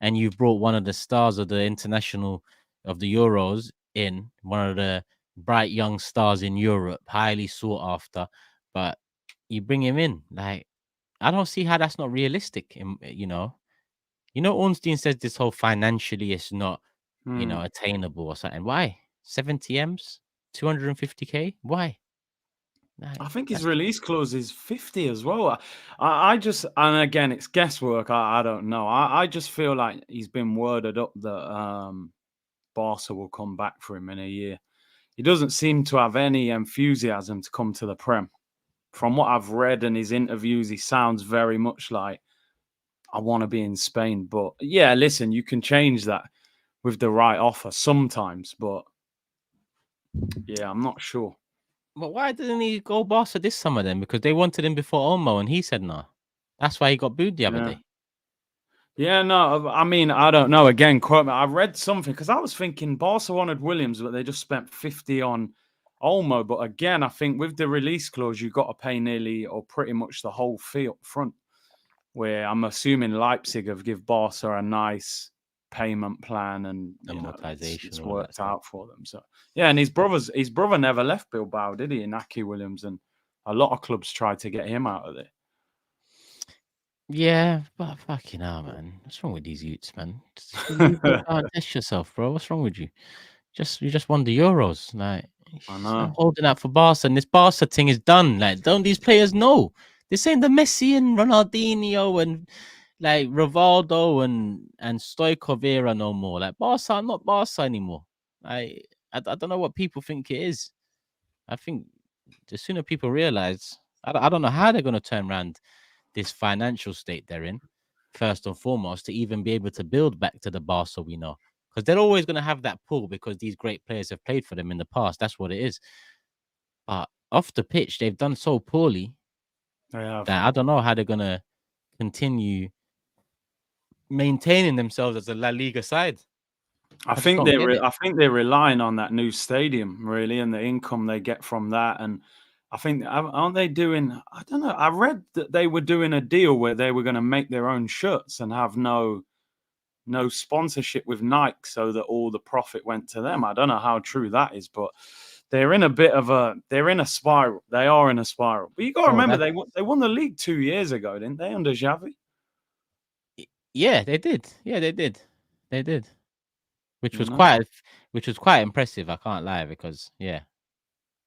Speaker 1: and you've brought one of the stars of the international of the Euros in, one of the bright young stars in Europe, highly sought after, but you bring him in. Like, I don't see how that's not realistic. Ornstein says this whole financially it's not, attainable or something. Why 70 m's, 250k? Why?
Speaker 2: I think his
Speaker 1: That's
Speaker 2: release clause is 50 as well. I just, and again, it's guesswork. I don't know. I just feel like he's been worded up that Barca will come back for him in a year. He doesn't seem to have any enthusiasm to come to the Prem. From what I've read in his interviews, he sounds very much like, I want to be in Spain. But yeah, listen, you can change that with the right offer sometimes. But yeah, I'm not sure.
Speaker 1: But why didn't he go Barca this summer then? Because they wanted him before Olmo, and he said no. That's why he got booed the other
Speaker 2: Yeah.
Speaker 1: day.
Speaker 2: Yeah, no, I mean, I don't know. Again, quote me. I read something because I was thinking Barca wanted Williams, but they just spent 50 on Olmo. But again, I think with the release clause, you've got to pay nearly or pretty much the whole fee up front. Where I'm assuming Leipzig have give Barca a nice payment plan, and
Speaker 1: Amortization,
Speaker 2: it's
Speaker 1: all of that
Speaker 2: worked
Speaker 1: stuff.
Speaker 2: out for them. So yeah, and his brother never left Bilbao, did he? Inaki Williams, and a lot of clubs tried to get him out of there.
Speaker 1: Yeah, but fucking hell, man. What's wrong with these youths, man? You go out and test yourself, bro. What's wrong with you? You just won the Euros. Like,
Speaker 2: I
Speaker 1: stop
Speaker 2: know.
Speaker 1: holding out for Barca, and this Barca thing is done. Like, don't these players know? This ain't the Messi and Ronaldinho and like Rivaldo and Stoichkov era no more. Like, Barca are not Barca anymore. I don't know what people think it is. I think the sooner people realize, I don't know how they're going to turn around this financial state they're in, first and foremost, to even be able to build back to the Barca we know. Because they're always going to have that pull because these great players have played for them in the past. That's what it is. But off the pitch, they've done so poorly that I don't know how they're going to continue maintaining themselves as a La Liga side.
Speaker 2: I think they're relying on that new stadium really, and the income they get from that. And I think aren't they doing? I don't know. I read that they were doing a deal where they were going to make their own shirts and have no sponsorship with Nike, so that all the profit went to them. I don't know how true that is, but they're in a spiral. They are in a spiral. But you got to remember they won the league 2 years ago, didn't they, under Xavi?
Speaker 1: Yeah, they did. Yeah, they did. They did. Which was quite impressive. I can't lie, because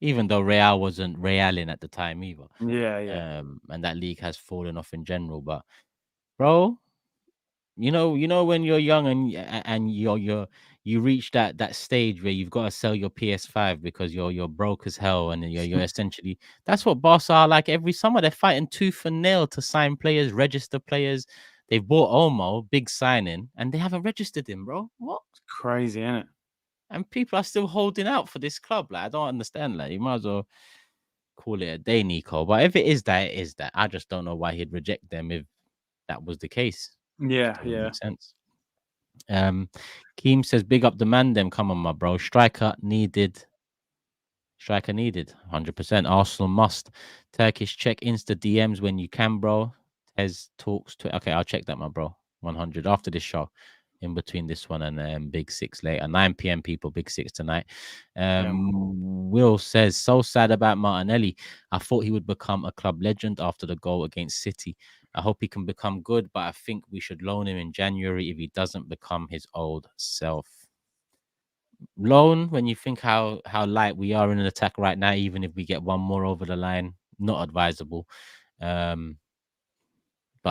Speaker 1: even though Real wasn't realing at the time either.
Speaker 2: Yeah.
Speaker 1: And that league has fallen off in general. But bro, you know when you're young and you reach that stage where you've got to sell your PS5 because you're broke as hell, and you're essentially, that's what Barca are like every summer. They're fighting tooth and nail to sign players, register players. They've bought Olmo, big signing, and they haven't registered him, bro. What?
Speaker 2: It's crazy, isn't it?
Speaker 1: And people are still holding out for this club. Like, I don't understand. Like, you might as well call it a day, Nico. But if it is that, it is that. I just don't know why he'd reject them if that was the case.
Speaker 2: Yeah.
Speaker 1: Makes sense. Keem says, big up the man, them. Come on, my bro. Striker needed. 100%. Arsenal must. Turkish, check Insta DMs when you can, bro. Tez talks to. Okay, I'll check that, my bro. 100 after this show. In between this one and Big Six later, 9 p.m. people, Big Six tonight. Will says, so sad about Martinelli. I thought he would become a club legend after the goal against City. I hope he can become good, but I think we should loan him in January if he doesn't become his old self. Loan, when you think how light we are in an attack right now, even if we get one more over the line, not advisable. But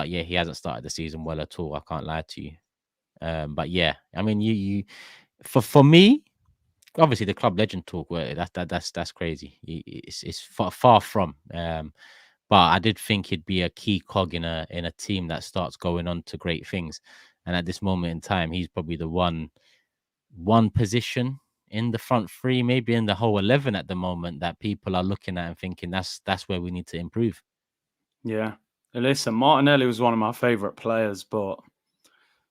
Speaker 1: yeah, he hasn't started the season well at all. I can't lie to you. But yeah, I mean, you for me, obviously the club legend talk, well, that's crazy. It's far from. But I did think he'd be a key cog in a team that starts going on to great things. And at this moment in time, he's probably the one position in the front three, maybe in the whole 11 at the moment, that people are looking at and thinking that's where we need to improve.
Speaker 2: Yeah. Listen, Martinelli was one of my favorite players, but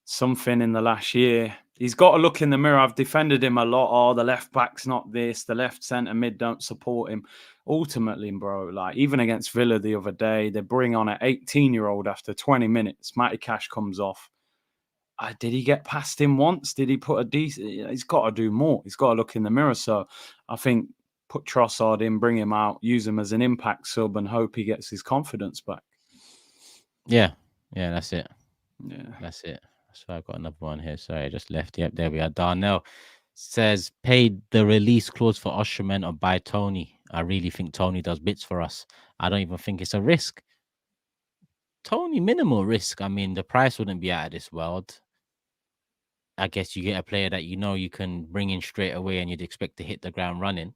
Speaker 2: something in the last year, He's got to look in the mirror. I've defended him a lot. Oh, the left back's not this. The left centre mid don't support him. Ultimately, bro, like even against Villa the other day, they bring on an 18-year-old after 20 minutes. Matty Cash comes off. Did he get past him once? Did he put a decent? He's got to do more. He's got to look in the mirror. So I think put Trossard in, bring him out, use him as an impact sub, and hope he gets his confidence back.
Speaker 1: Yeah, that's it.
Speaker 2: Yeah,
Speaker 1: That's it. So I've got another one here. Sorry, I just left. Yep, there we are. Darnell says, paid the release clause for Osterman or buy Tony. I really think Tony does bits for us. I don't even think it's a risk. Tony, minimal risk. I mean, the price wouldn't be out of this world. I guess you get a player that you know you can bring in straight away and you'd expect to hit the ground running.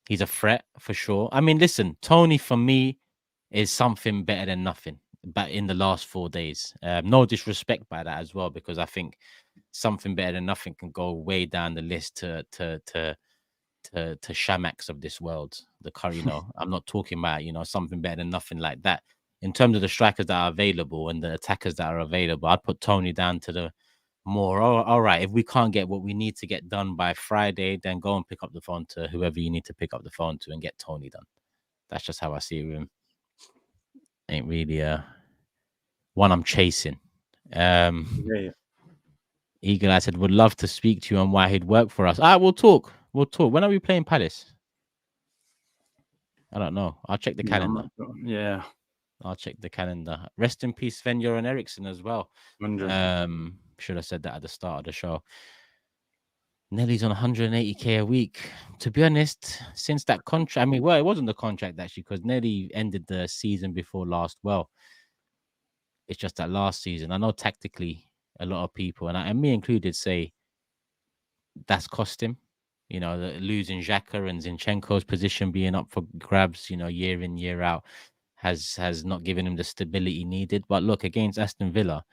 Speaker 1: He's a threat for sure. I mean, listen, Tony for me is something better than nothing. But in the last 4 days, no disrespect by that as well, because I think something better than nothing can go way down the list to Shamax of this world. The current, I'm not talking about something better than nothing like that. In terms of the strikers that are available and the attackers that are available, I'd put Tony down to the more. Oh, all right, if we can't get what we need to get done by Friday, then go and pick up the phone to whoever you need to pick up the phone to and get Tony done. That's just how I see it with him. Ain't really one I'm chasing.
Speaker 2: yeah.
Speaker 1: Eagle Eye said, would love to speak to you on why he'd work for us. We'll talk. We'll talk. When are we playing Palace? I don't know. I'll check the calendar.
Speaker 2: Yeah.
Speaker 1: I'll check the calendar. Rest in peace, Sven-Göran Eriksson as well.
Speaker 2: 100.
Speaker 1: Should have said that at the start of the show. Nelly's on 180k a week. To be honest, since that contract, I mean, well, it wasn't the contract actually, because Nelly ended the season before last. Well, it's just that last season, I know tactically a lot of people, and me included, say that's cost him. Losing Xhaka and Zinchenko's position being up for grabs, year in, year out, has not given him the stability needed. But look, against Aston Villa,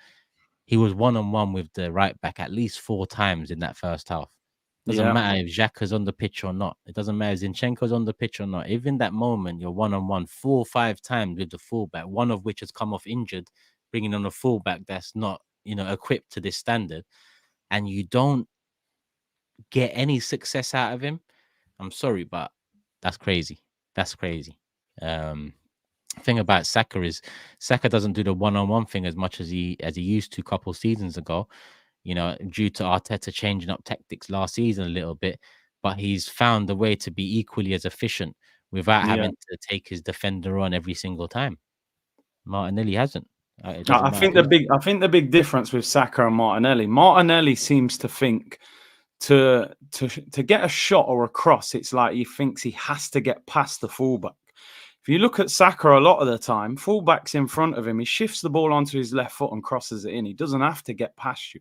Speaker 1: he was one-on-one with the right back at least 4 times in that first half. Doesn't matter if Xhaka's on the pitch or not. It doesn't matter if Zinchenko's on the pitch or not. Even that moment, you're one-on-one 4 or 5 times with the fullback, one of which has come off injured, bringing on a fullback that's not, equipped to this standard, and you don't get any success out of him. I'm sorry, but that's crazy. That's crazy. Thing about Saka is Saka doesn't do the one-on-one thing as much as he used to a couple of seasons ago, due to Arteta changing up tactics last season a little bit, but he's found a way to be equally as efficient without having to take his defender on every single time. Martinelli hasn't. It doesn't matter.
Speaker 2: I think the big difference with Saka and Martinelli seems to think to get a shot or a cross, it's like he thinks he has to get past the fullback. If you look at Saka a lot of the time, fullback's in front of him, he shifts the ball onto his left foot and crosses it in. He doesn't have to get past you.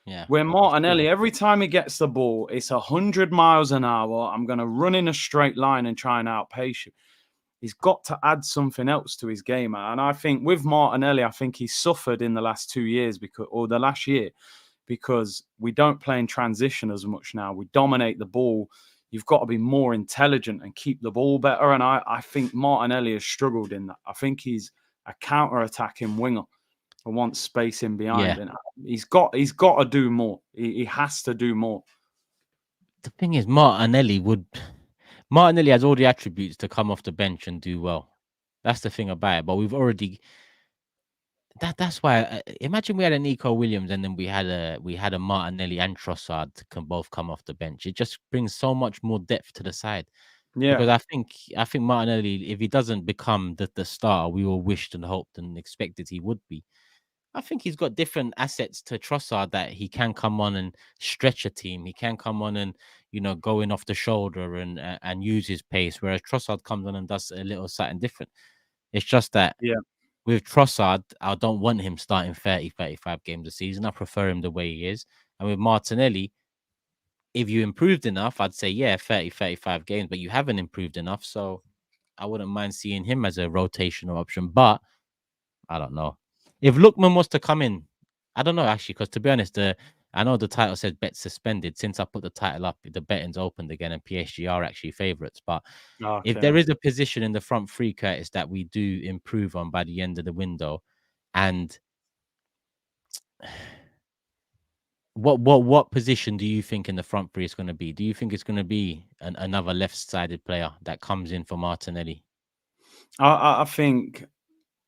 Speaker 1: Yeah.
Speaker 2: Where Martinelli, every time he gets the ball, it's 100 miles an hour. I'm going to run in a straight line and try and outpace you. He's got to add something else to his game. And I think with Martinelli, I think he suffered in the last 2 years the last year, because we don't play in transition as much now. We dominate the ball. You've got to be more intelligent and keep the ball better. And I think Martinelli has struggled in that. I think he's a counter-attacking winger and wants space in behind.
Speaker 1: Yeah.
Speaker 2: And he's got to do more. He has to do more.
Speaker 1: The thing is, Martinelli has all the attributes to come off the bench and do well. That's the thing about it. But we've already that's why imagine we had a Nico Williams and then we had a Martinelli and Trossard can both come off the bench. It just brings so much more depth to the side.
Speaker 2: Yeah.
Speaker 1: Because I think Martinelli, if he doesn't become the star we all wished and hoped and expected he would be, I think he's got different assets to Trossard that he can come on and stretch a team. He can come on and go in off the shoulder and use his pace, whereas Trossard comes on and does a little something different. It's just that with Trossard, I don't want him starting 30, 35 games a season. I prefer him the way he is. And with Martinelli, if you improved enough, I'd say, 30, 35 games, but you haven't improved enough. So I wouldn't mind seeing him as a rotational option. But I don't know. If Lookman was to come in, I don't know, actually, because to be honest, I know the title says bet suspended. Since I put the title up, the betting's opened again and PSG are actually favourites. But if there is a position in the front three, Curtis, that we do improve on by the end of the window, and What position do you think in the front three is going to be? Do you think it's going to be another left-sided player that comes in for Martinelli?
Speaker 2: I think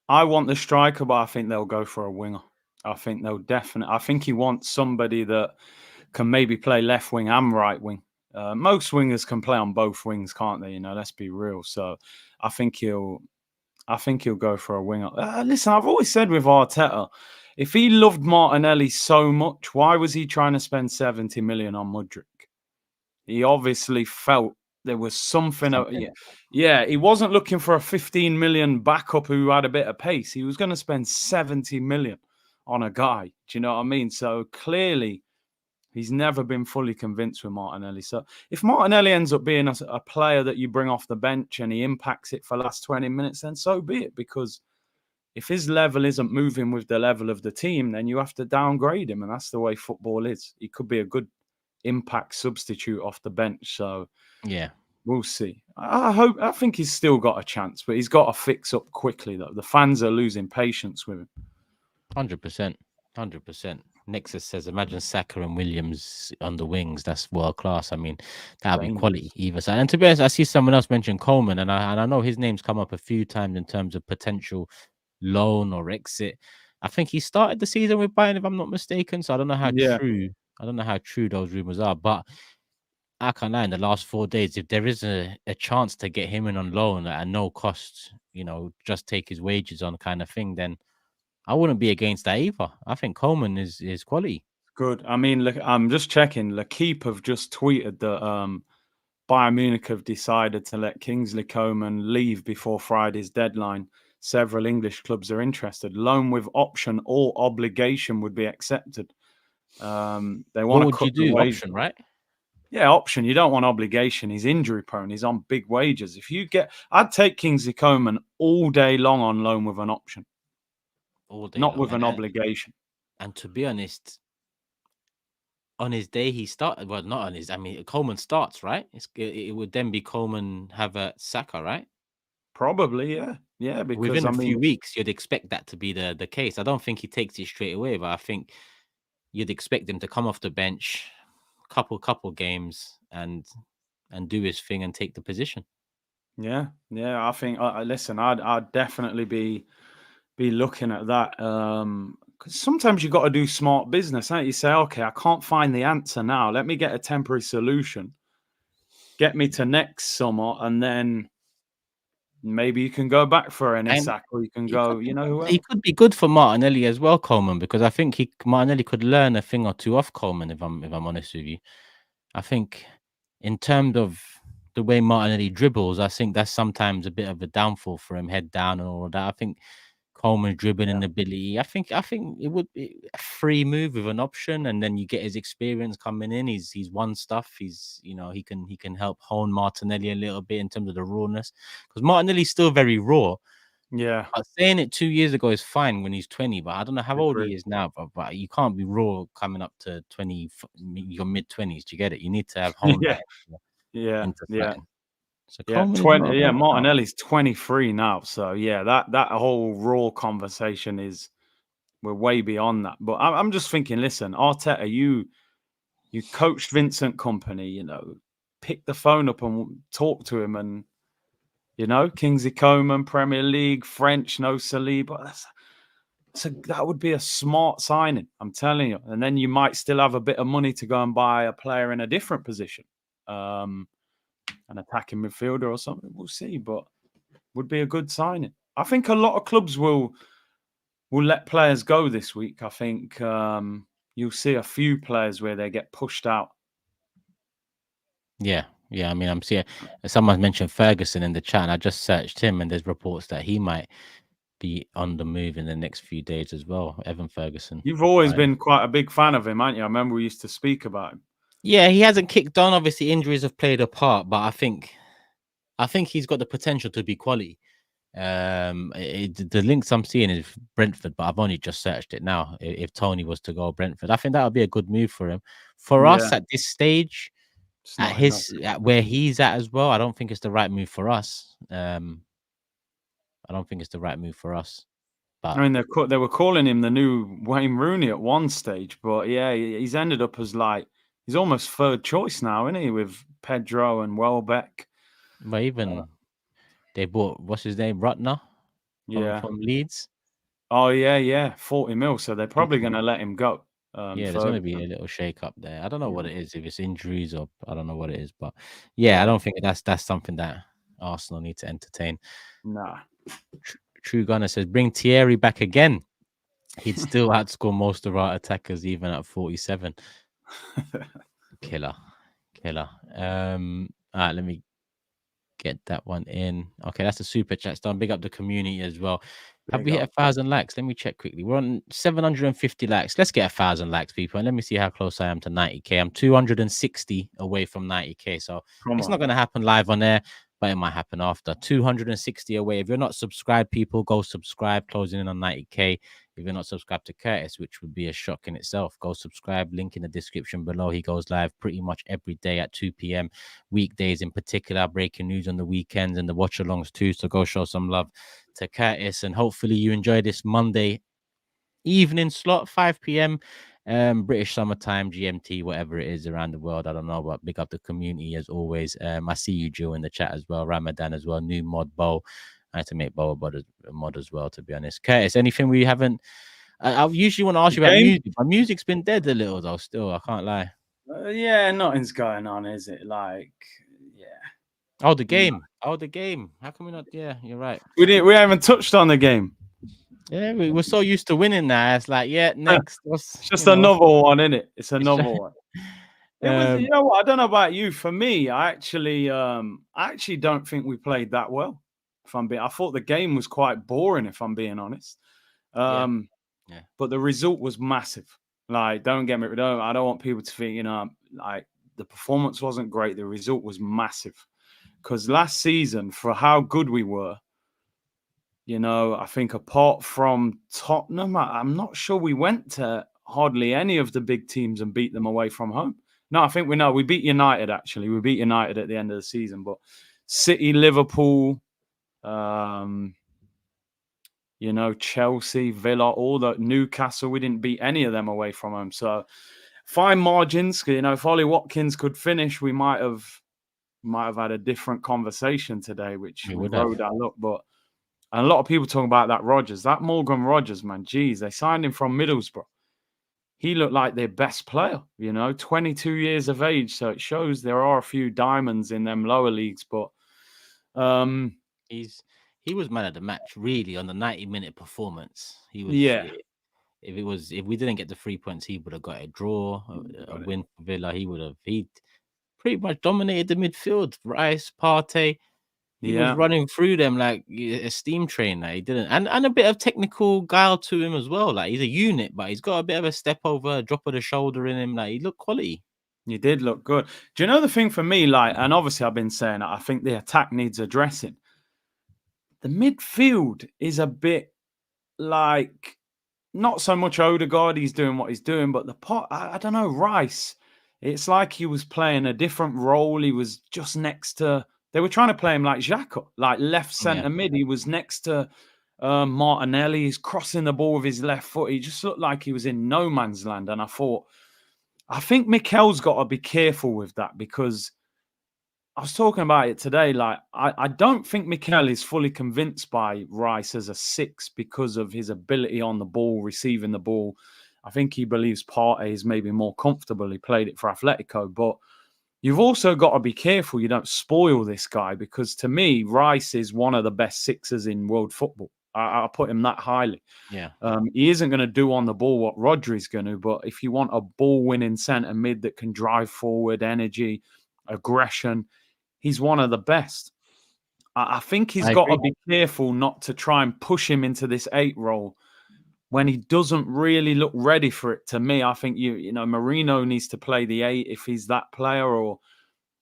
Speaker 2: I want the striker, but I think they'll go for a winger. I think they'll definitely. I think he wants somebody that can maybe play left wing and right wing. Most wingers can play on both wings, can't they? Let's be real. So I think he'll. I think he'll go for a winger. Listen, I've always said with Arteta, if he loved Martinelli so much, why was he trying to spend 70 million on Mudryk? He obviously felt there was something.
Speaker 1: Something.
Speaker 2: Yeah, he wasn't looking for a 15 million backup who had a bit of pace. He was going to spend 70 million on a guy. Do you know what I mean? So clearly, he's never been fully convinced with Martinelli. So if Martinelli ends up being a player that you bring off the bench and he impacts it for the last 20 minutes, then so be it. Because if his level isn't moving with the level of the team, then you have to downgrade him. And that's the way football is. He could be a good impact substitute off the bench. So
Speaker 1: Yeah.
Speaker 2: we'll see. I think he's still got a chance, but he's got to fix up quickly, though. The fans are losing patience with him.
Speaker 1: 100%. 100%. Nexus says, imagine Saka and Williams on the wings. That's world class. I mean, that'll be quality either side. And to be honest, I see someone else mention Coleman, and I know his name's come up a few times in terms of potential loan or exit. I think he started the season with Bayern, if I'm not mistaken. So I don't know how true. I don't know how true those rumors are, but I can't lie. In the last 4 days, if there is a chance to get him in on loan at no cost, just take his wages on kind of thing, then I wouldn't be against that either. I think Coleman is quality.
Speaker 2: Good. I mean, look, I'm just checking. L'Equipe have just tweeted that Bayern Munich have decided to let Kingsley Coman leave before Friday's deadline. Several English clubs are interested. Loan with option or obligation would be accepted. They want
Speaker 1: What
Speaker 2: to
Speaker 1: would you
Speaker 2: cut the
Speaker 1: do?
Speaker 2: wage.
Speaker 1: Option, right?
Speaker 2: Yeah, option. You don't want obligation. He's injury prone. He's on big wages. I'd take Kingsley Coman all day long on loan with an option,
Speaker 1: All day
Speaker 2: not
Speaker 1: long.
Speaker 2: with an obligation.
Speaker 1: And to be honest, on his day he started. Well, not on his. I mean, Coleman starts, right? It would then be Coleman have a Saka, right?
Speaker 2: Probably, yeah. Because
Speaker 1: Within a few weeks, you'd expect that to be the case. I don't think he takes it straight away, but I think you'd expect him to come off the bench, couple games, and do his thing and take the position.
Speaker 2: Yeah. I think. Listen, I'd definitely be looking at that. Because sometimes you got to do smart business, ain't you? Say, okay, I can't find the answer now. Let me get a temporary solution. Get me to next summer, and then maybe you can go back for an
Speaker 1: And
Speaker 2: Isak, or you can go, whoever.
Speaker 1: he could be good for Martinelli as well, Coleman, because I think Martinelli could learn a thing or two off Coleman. If I'm honest with you, I think in terms of the way Martinelli dribbles, I think that's sometimes a bit of a downfall for him, head down and all of that. I think Coleman's dribbling ability. I think it would be a free move with an option, and then you get his experience coming in. He's won stuff. He's he can help hone Martinelli a little bit in terms of the rawness, because Martinelli's still very raw.
Speaker 2: Yeah.
Speaker 1: But saying it 2 years ago is fine when he's 20, but I don't know how old
Speaker 2: Agreed.
Speaker 1: he is now. But you can't be raw coming up to 20, your mid 20s. Do you get it? You need to have honed that into something. So Coleman is not a
Speaker 2: 20. Yeah,
Speaker 1: bad shout.
Speaker 2: Martinelli's 23 now. So yeah, that whole raw conversation we're way beyond that. But I'm just thinking, listen, Arteta, you coached Vincent Kompany, pick the phone up and talk to him, and Kingsley Coman, Premier League, French, no Saliba. That would be a smart signing, I'm telling you. And then you might still have a bit of money to go and buy a player in a different position. An attacking midfielder or something. We'll see, but would be a good signing. I think a lot of clubs will let players go this week. I think you'll see a few players where they get pushed out.
Speaker 1: Yeah. I mean, I'm seeing someone mentioned Ferguson in the chat, and I just searched him, and there's reports that he might be on the move in the next few days as well. Evan Ferguson.
Speaker 2: You've always been quite a big fan of him, haven't you? I remember we used to speak about him.
Speaker 1: Yeah, he hasn't kicked on. Obviously, injuries have played a part, but I think he's got the potential to be quality. The links I'm seeing is Brentford, but I've only just searched it now. If Tony was to go Brentford, I think that would be a good move for him. For us at this stage, at where he's at as well, I don't think it's the right move for us. I don't think it's the right move for us.
Speaker 2: I mean, they were calling him the new Wayne Rooney at one stage, but yeah, he's ended up as like he's almost third choice now, isn't he? With Pedro and Welbeck.
Speaker 1: But even they bought what's his name, Rutner
Speaker 2: Yeah.
Speaker 1: from Leeds.
Speaker 2: Oh yeah, 40 mil. So they're probably
Speaker 1: Decent.
Speaker 2: going to let him go.
Speaker 1: Yeah, there's going to be a little shake up there. I don't know what it is, if it's injuries or I don't know what it is, but yeah, I don't think that's something that Arsenal need to entertain.
Speaker 2: Nah.
Speaker 1: True Gunner says, bring Thierry back again. He'd still outscore most of our attackers, even at 47. Killer. All right, let me get that one in. Okay, that's the super chat done. Big up the community as well. Have we hit 1,000 likes? Let me check quickly. We're on 750 likes. Let's get 1,000 likes, people, and let me see how close I am to 90k. I'm 260 away from 90k, so it's not going to happen live on air, but it might happen after. 260 away. If you're not subscribed, people, go subscribe. Closing in on 90k. If you're not subscribed to Curtis, which would be a shock in itself, go subscribe. Link in the description below. He goes live pretty much every day at 2 p.m. Weekdays in particular, breaking news on the weekends and the watch-alongs too. So go show some love to Curtis, and hopefully you enjoy this Monday evening slot, 5 p.m. British summertime, GMT, whatever it is around the world. I don't know, but big up the community as always. I see you, Joe, in the chat as well. Ramadan as well. New mod Bo. I had to make Bo a mod as well, to be honest. Curtis, anything we haven't? I usually want to ask you about music. My music's been dead a little though. Still, I can't lie.
Speaker 2: Yeah, nothing's going on, is it? Like, yeah.
Speaker 1: Oh, the game. Oh, the game. How come we not? Yeah, you're right.
Speaker 2: We haven't touched on the game.
Speaker 1: Yeah, we're so used to winning now. It's like, yeah, next.
Speaker 2: It's just another one, isn't it? It's another one. It was,
Speaker 1: you
Speaker 2: know what? I don't know about you. For me, I actually don't think we played that well. I thought the game was quite boring, if I'm being honest.
Speaker 1: Yeah.
Speaker 2: But the result was massive. Like, don't get me wrong. I don't want people to think, like the performance wasn't great. The result was massive. Because last season, for how good we were, I think apart from Tottenham, I'm not sure we went to hardly any of the big teams and beat them away from home. No, I think we beat United, actually. We beat United at the end of the season. But City, Liverpool, Chelsea, Villa, all the Newcastle, we didn't beat any of them away from home. So fine margins. If Ollie Watkins could finish, we might have had a different conversation today, which we rode our luck. But a lot of people talking about that Rodgers, that Morgan Rodgers, man. Geez, they signed him from Middlesbrough. He looked like their best player, 22 years of age. So it shows there are a few diamonds in them lower leagues. But
Speaker 1: he was man of the match, really, on the 90-minute performance. He was.
Speaker 2: Yeah.
Speaker 1: If we didn't get the 3 points, he would have got a draw, a win for Villa. He pretty much dominated the midfield. Rice, Partey. He was running through them like a steam train. Like he didn't, and a bit of technical guile to him as well. Like he's a unit, but he's got a bit of a step over, a drop of the shoulder in him. Like he looked quality.
Speaker 2: He did look good. Do you know the thing for me? Like, and obviously I've been saying I think the attack needs addressing. The midfield is a bit like not so much Odegaard. He's doing what he's doing, but I don't know, Rice. It's like he was playing a different role. He was just next to. They were trying to play him like Xhaka, like left centre mid. He was next to Martinelli. He's crossing the ball with his left foot. He just looked like he was in no man's land. And I think Mikel's got to be careful with that, because I was talking about it today. Like, I don't think Mikel is fully convinced by Rice as a 6 because of his ability on the ball, receiving the ball. I think he believes Partey is maybe more comfortable. He played it for Atletico, but you've also got to be careful you don't spoil this guy, because to me, Rice is one of the best 6ers in world football. I put him that highly.
Speaker 1: Yeah.
Speaker 2: He isn't going to do on the ball what Rodri's going to, but if you want a ball-winning centre mid that can drive forward, energy, aggression, he's one of the best. I think he's got to be careful not to try and push him into this 8 role when he doesn't really look ready for it. To me, I think Marino needs to play the 8 if he's that player,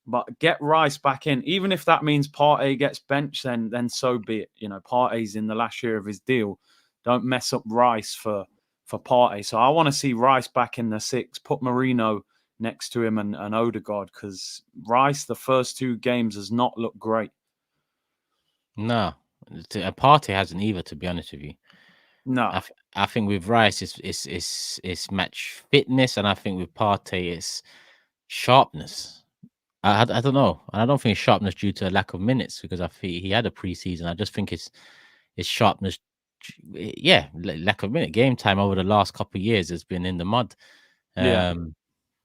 Speaker 2: but get Rice back in. Even if that means Partey gets benched, then so be it. Partey's in the last year of his deal. Don't mess up Rice for Partey. So I want to see Rice back in the 6. Put Marino next to him and Odegaard, because Rice, the first 2 games, has not looked great.
Speaker 1: No, Partey hasn't either, to be honest with you.
Speaker 2: No.
Speaker 1: I think with Rice, it's match fitness, and I think with Partey, it's sharpness. I don't know, and I don't think it's sharpness due to a lack of minutes because I think he had a preseason. I just think it's sharpness. Yeah, lack of minute game time over the last couple of years has been in the mud.
Speaker 2: Yeah.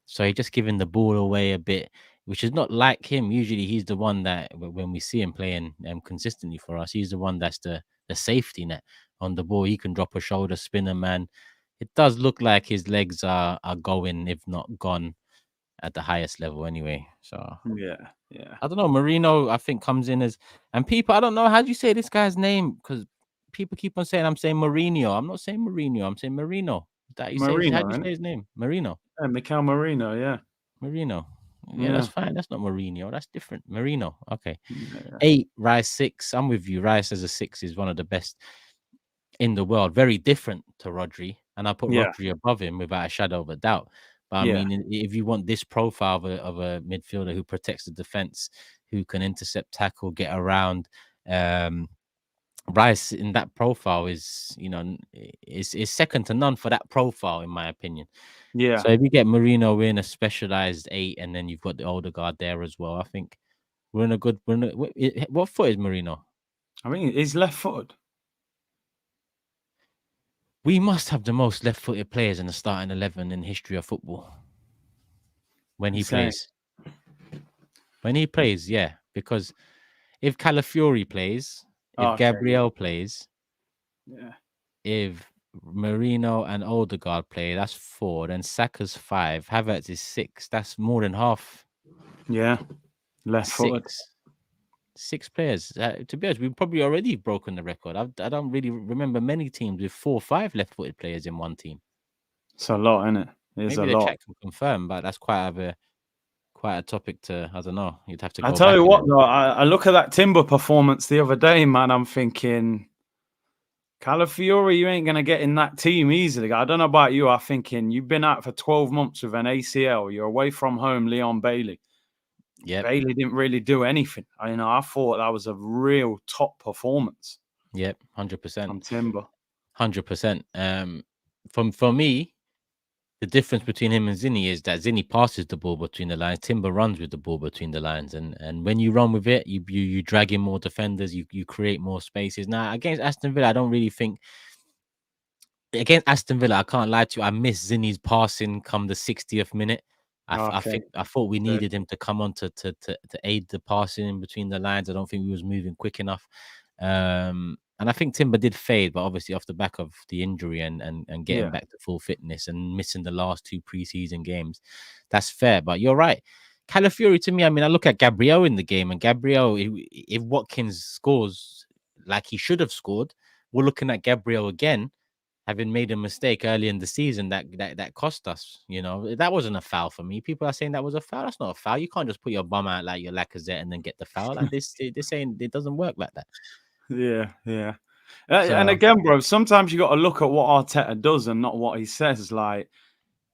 Speaker 1: So he just giving the ball away a bit, which is not like him. Usually, he's the one that when we see him playing consistently for us, he's the one that's the safety net on the ball. He can drop a shoulder spinner, man. It does look like his legs are going, if not gone, at the highest level anyway. So
Speaker 2: Yeah. Yeah.
Speaker 1: I don't know. Marino, I think, comes in as, and people, I don't know how do you say this guy's name because people keep on saying I'm saying Mourinho. I'm not saying Mourinho. I'm saying Marino. That you say? How
Speaker 2: Marino,
Speaker 1: do you
Speaker 2: innit?
Speaker 1: say his name? Marino.
Speaker 2: Yeah, Mikel Marino, yeah.
Speaker 1: Marino. Yeah, that's
Speaker 2: Yeah.
Speaker 1: fine. That's not Mourinho. That's different. Marino. Okay.
Speaker 2: Yeah.
Speaker 1: 8, Rice 6. I'm with you. Rice as a 6 is one of the best in the world. Very different to Rodri. And I put
Speaker 2: Yeah.
Speaker 1: Rodri above him without a shadow of a doubt. But I
Speaker 2: Yeah.
Speaker 1: mean, if you want this profile of a midfielder who protects the defense, who can intercept, tackle, get around, Rice in that profile is, is second to none for that profile, in my opinion.
Speaker 2: Yeah.
Speaker 1: So if you get Marino in a specialized 8, and then you've got the older guard there as well, I think we're in a good. What foot is Marino?
Speaker 2: I mean, he's left-footed.
Speaker 1: We must have the most left-footed players in the starting 11 in the history of football. When he
Speaker 2: Insane.
Speaker 1: plays, yeah, because if Calafiori plays, if
Speaker 2: Okay.
Speaker 1: Gabriel plays,
Speaker 2: Yeah.
Speaker 1: if Marino and Odegaard play, that's 4. Then Saka's 5. Havertz is 6. That's more than half.
Speaker 2: Yeah. Left-footed.
Speaker 1: 6 players. To be honest, we've probably already broken the record. I don't really remember many teams with 4 or 5 left-footed players in one team.
Speaker 2: It's a lot, isn't it? It's a
Speaker 1: Maybe the
Speaker 2: lot.
Speaker 1: chat can confirm, but that's quite a topic to, I don't know. You'd have to
Speaker 2: I
Speaker 1: go
Speaker 2: tell
Speaker 1: back
Speaker 2: you
Speaker 1: in
Speaker 2: what,
Speaker 1: it.
Speaker 2: though, I look at that Timber performance the other day, man. I'm thinking, Calafiori, you ain't going to get in that team easily. I don't know about you. I'm thinking you've been out for 12 months with an ACL. You're away from home, Leon Bailey.
Speaker 1: Yep.
Speaker 2: Bailey didn't really do anything. I thought that was a real top performance.
Speaker 1: Yep. 100%.
Speaker 2: From Timber.
Speaker 1: 100%. For me, the difference between him and Zinni is that Zinni passes the ball between the lines. Timber runs with the ball between the lines, and when you run with it, you drag in more defenders. You create more spaces. Now against Aston Villa, I don't really think. Against Aston Villa, I can't lie to you. I miss Zinni's passing come the 60th minute.
Speaker 2: Okay.
Speaker 1: I thought we
Speaker 2: Okay.
Speaker 1: needed him to come on to aid the passing in between the lines. I don't think we was moving quick enough. And I think Timber did fade, but obviously off the back of the injury and getting
Speaker 2: Yeah.
Speaker 1: back to full fitness and missing the last 2 preseason games, that's fair. But you're right. Calafiori, to me, I mean, I look at Gabriel in the game, and Gabriel, if Watkins scores like he should have scored, we're looking at Gabriel again, having made a mistake early in the season that cost us. That wasn't a foul for me. People are saying that was a foul. That's not a foul. You can't just put your bum out like your Lacazette and then get the foul. Like this ain't, it doesn't work like that.
Speaker 2: Yeah. Yeah. And
Speaker 1: So
Speaker 2: again, bro, sometimes you got to look at what Arteta does and not what he says. Like,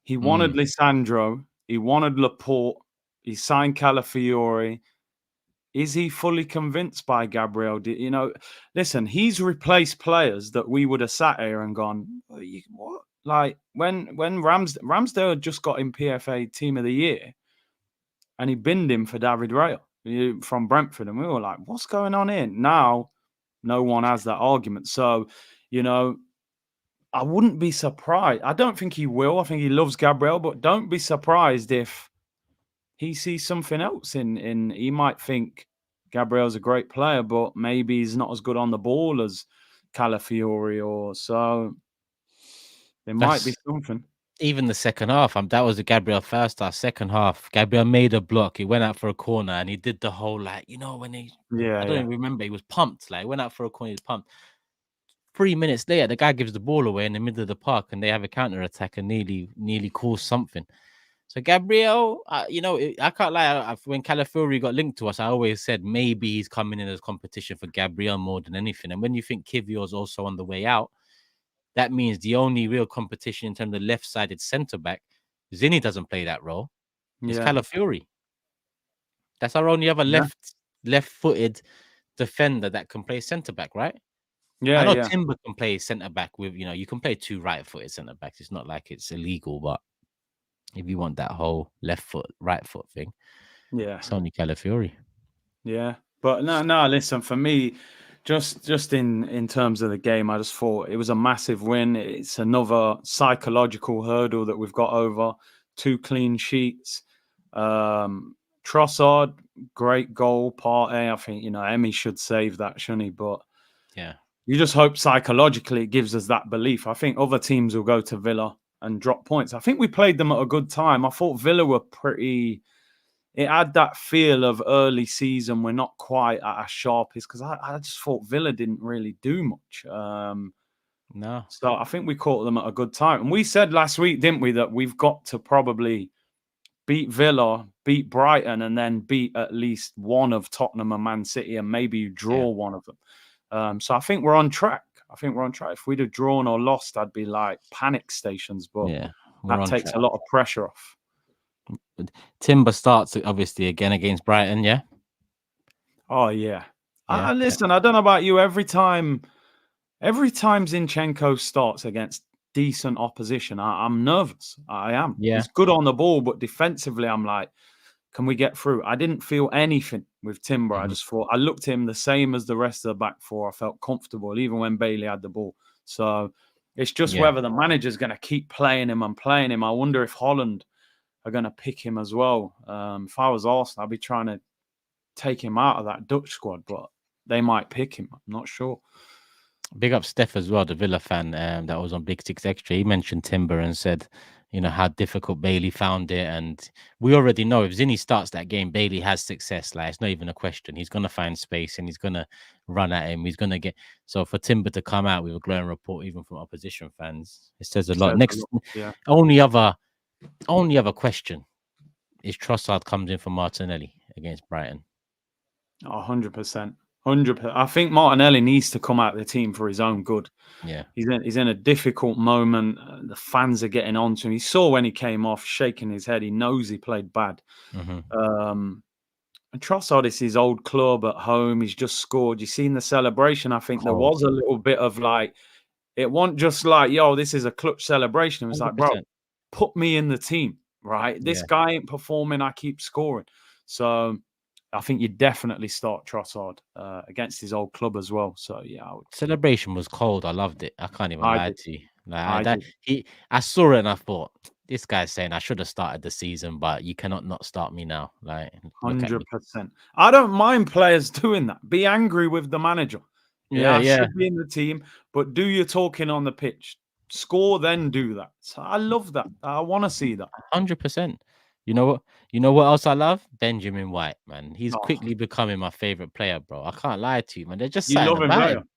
Speaker 2: he wanted Lisandro, he wanted Laporte, he signed Calafiori. Is he fully convinced by Gabriel? Listen, he's replaced players that we would have sat here and gone, what? Like when Ramsdale had just got him PFA Team of the Year, and he binned him for David Raya from Brentford, and we were like, what's going on here? Now, no one has that argument. So, I wouldn't be surprised. I don't think he will. I think he loves Gabriel, but don't be surprised if he sees something else in he might think Gabriel's a great player, but maybe he's not as good on the ball as Calafiori, or so there might be
Speaker 1: that's
Speaker 2: something.
Speaker 1: even the second half. That was the Gabriel first half. Second half, Gabriel made a block. He went out for a corner and he did the whole when he. I don't even remember. He was pumped. Like, went out for a corner. He was pumped. 3 minutes later, the guy gives the ball away in the middle of the park, and they have a counter attack and nearly cause something. So Gabriel, I can't lie. When Calafiori got linked to us, I always said maybe he's coming in as competition for Gabriel more than anything. And when you think Kivior's also on the way out, that means the only real competition in terms of left-sided centre back, Zinni doesn't play that role. It's
Speaker 2: Yeah.
Speaker 1: Calafiori. That's our only other left-footed defender that can play centre back, right? I
Speaker 2: Yeah,
Speaker 1: know
Speaker 2: yeah,
Speaker 1: Timber can play centre back with, you can play two right-footed centre backs. It's not like it's illegal, but if you want that whole left foot, right foot thing,
Speaker 2: yeah,
Speaker 1: it's only Calafiori.
Speaker 2: yeah. But no. Listen, for me, just in terms of the game, I just thought it was a massive win. It's another psychological hurdle that we've got over. 2 clean sheets. Trossard, great goal, Partey. I think Emmy should save that, shouldn't he? But
Speaker 1: Yeah.
Speaker 2: you just hope psychologically it gives us that belief. I think other teams will go to Villa and drop points. I think we played them at a good time. I thought Villa were pretty. It had that feel of early season. We're not quite at our sharpest because I just thought Villa didn't really do much.
Speaker 1: No.
Speaker 2: So I think we caught them at a good time. And we said last week, didn't we, that we've got to probably beat Villa, beat Brighton, and then beat at least one of Tottenham and Man City, and maybe draw one of them. So I think we're on track. If we'd have drawn or lost, I'd be like panic stations, but
Speaker 1: Yeah, we're
Speaker 2: that
Speaker 1: on
Speaker 2: takes
Speaker 1: track.
Speaker 2: a lot of pressure off.
Speaker 1: Timber starts obviously again against Brighton. Yeah.
Speaker 2: Oh yeah.
Speaker 1: Yeah.
Speaker 2: Listen, I don't know about you. Every time Zinchenko starts against decent opposition, I'm nervous. I am.
Speaker 1: Yeah.
Speaker 2: He's good on the ball, but defensively, I'm like, can we get through? I didn't feel anything with Timber. I
Speaker 1: Mhm.
Speaker 2: just thought I looked at him the same as the rest of the back four. I felt comfortable, even when Bailey had the ball. So it's just
Speaker 1: Yeah.
Speaker 2: whether the manager's going to keep playing him and playing him. I wonder if Holland are going to pick him as well. If I was Arsenal, I'd be trying to take him out of that Dutch squad, but they might pick him. I'm not sure.
Speaker 1: Big up Steph as well, the Villa fan that was on Big Six Extra. He mentioned Timber and said, how difficult Bailey found it. And we already know if Zinni starts that game, Bailey has success. Like, it's not even a question. He's going to find space and he's going to run at him. He's going to get. So for Timber to come out with a glowing report, even from opposition fans, it says a lot.
Speaker 2: Yeah.
Speaker 1: Only other question is Trossard comes in for Martinelli against Brighton.
Speaker 2: 100%. 100%. I think Martinelli needs to come out of the team for his own good.
Speaker 1: Yeah.
Speaker 2: He's in a difficult moment. The fans are getting on to him. He saw when he came off, shaking his head. He knows he played bad. And Trossard is his old club at home. He's just scored. You seen the celebration? I think there was a little bit of like, it wasn't just like, yo, this is a clutch celebration. It was like, bro,
Speaker 1: 100%.
Speaker 2: put me in the team, right? This guy ain't performing. I keep scoring. So I think you definitely start Trossard against his old club as well. So yeah,
Speaker 1: Celebration was cold. I loved it. I can't even lie to you. Like
Speaker 2: I did.
Speaker 1: I saw it and I thought, this guy's saying I should have started the season, but you cannot not start me now. Like, look at me.
Speaker 2: 100%. I don't mind players doing that. Be angry with the manager. Yeah, I should be in the team, but do your talking on the pitch. Score, then do that. So I love that. I want to see that.
Speaker 1: 100%. You know what? You know what else I love? Benjamin White, man. He's
Speaker 2: Oh,
Speaker 1: quickly becoming my favorite player, bro. I can't lie to you, man. There's just
Speaker 2: you
Speaker 1: something
Speaker 2: love him,
Speaker 1: about
Speaker 2: don't
Speaker 1: him.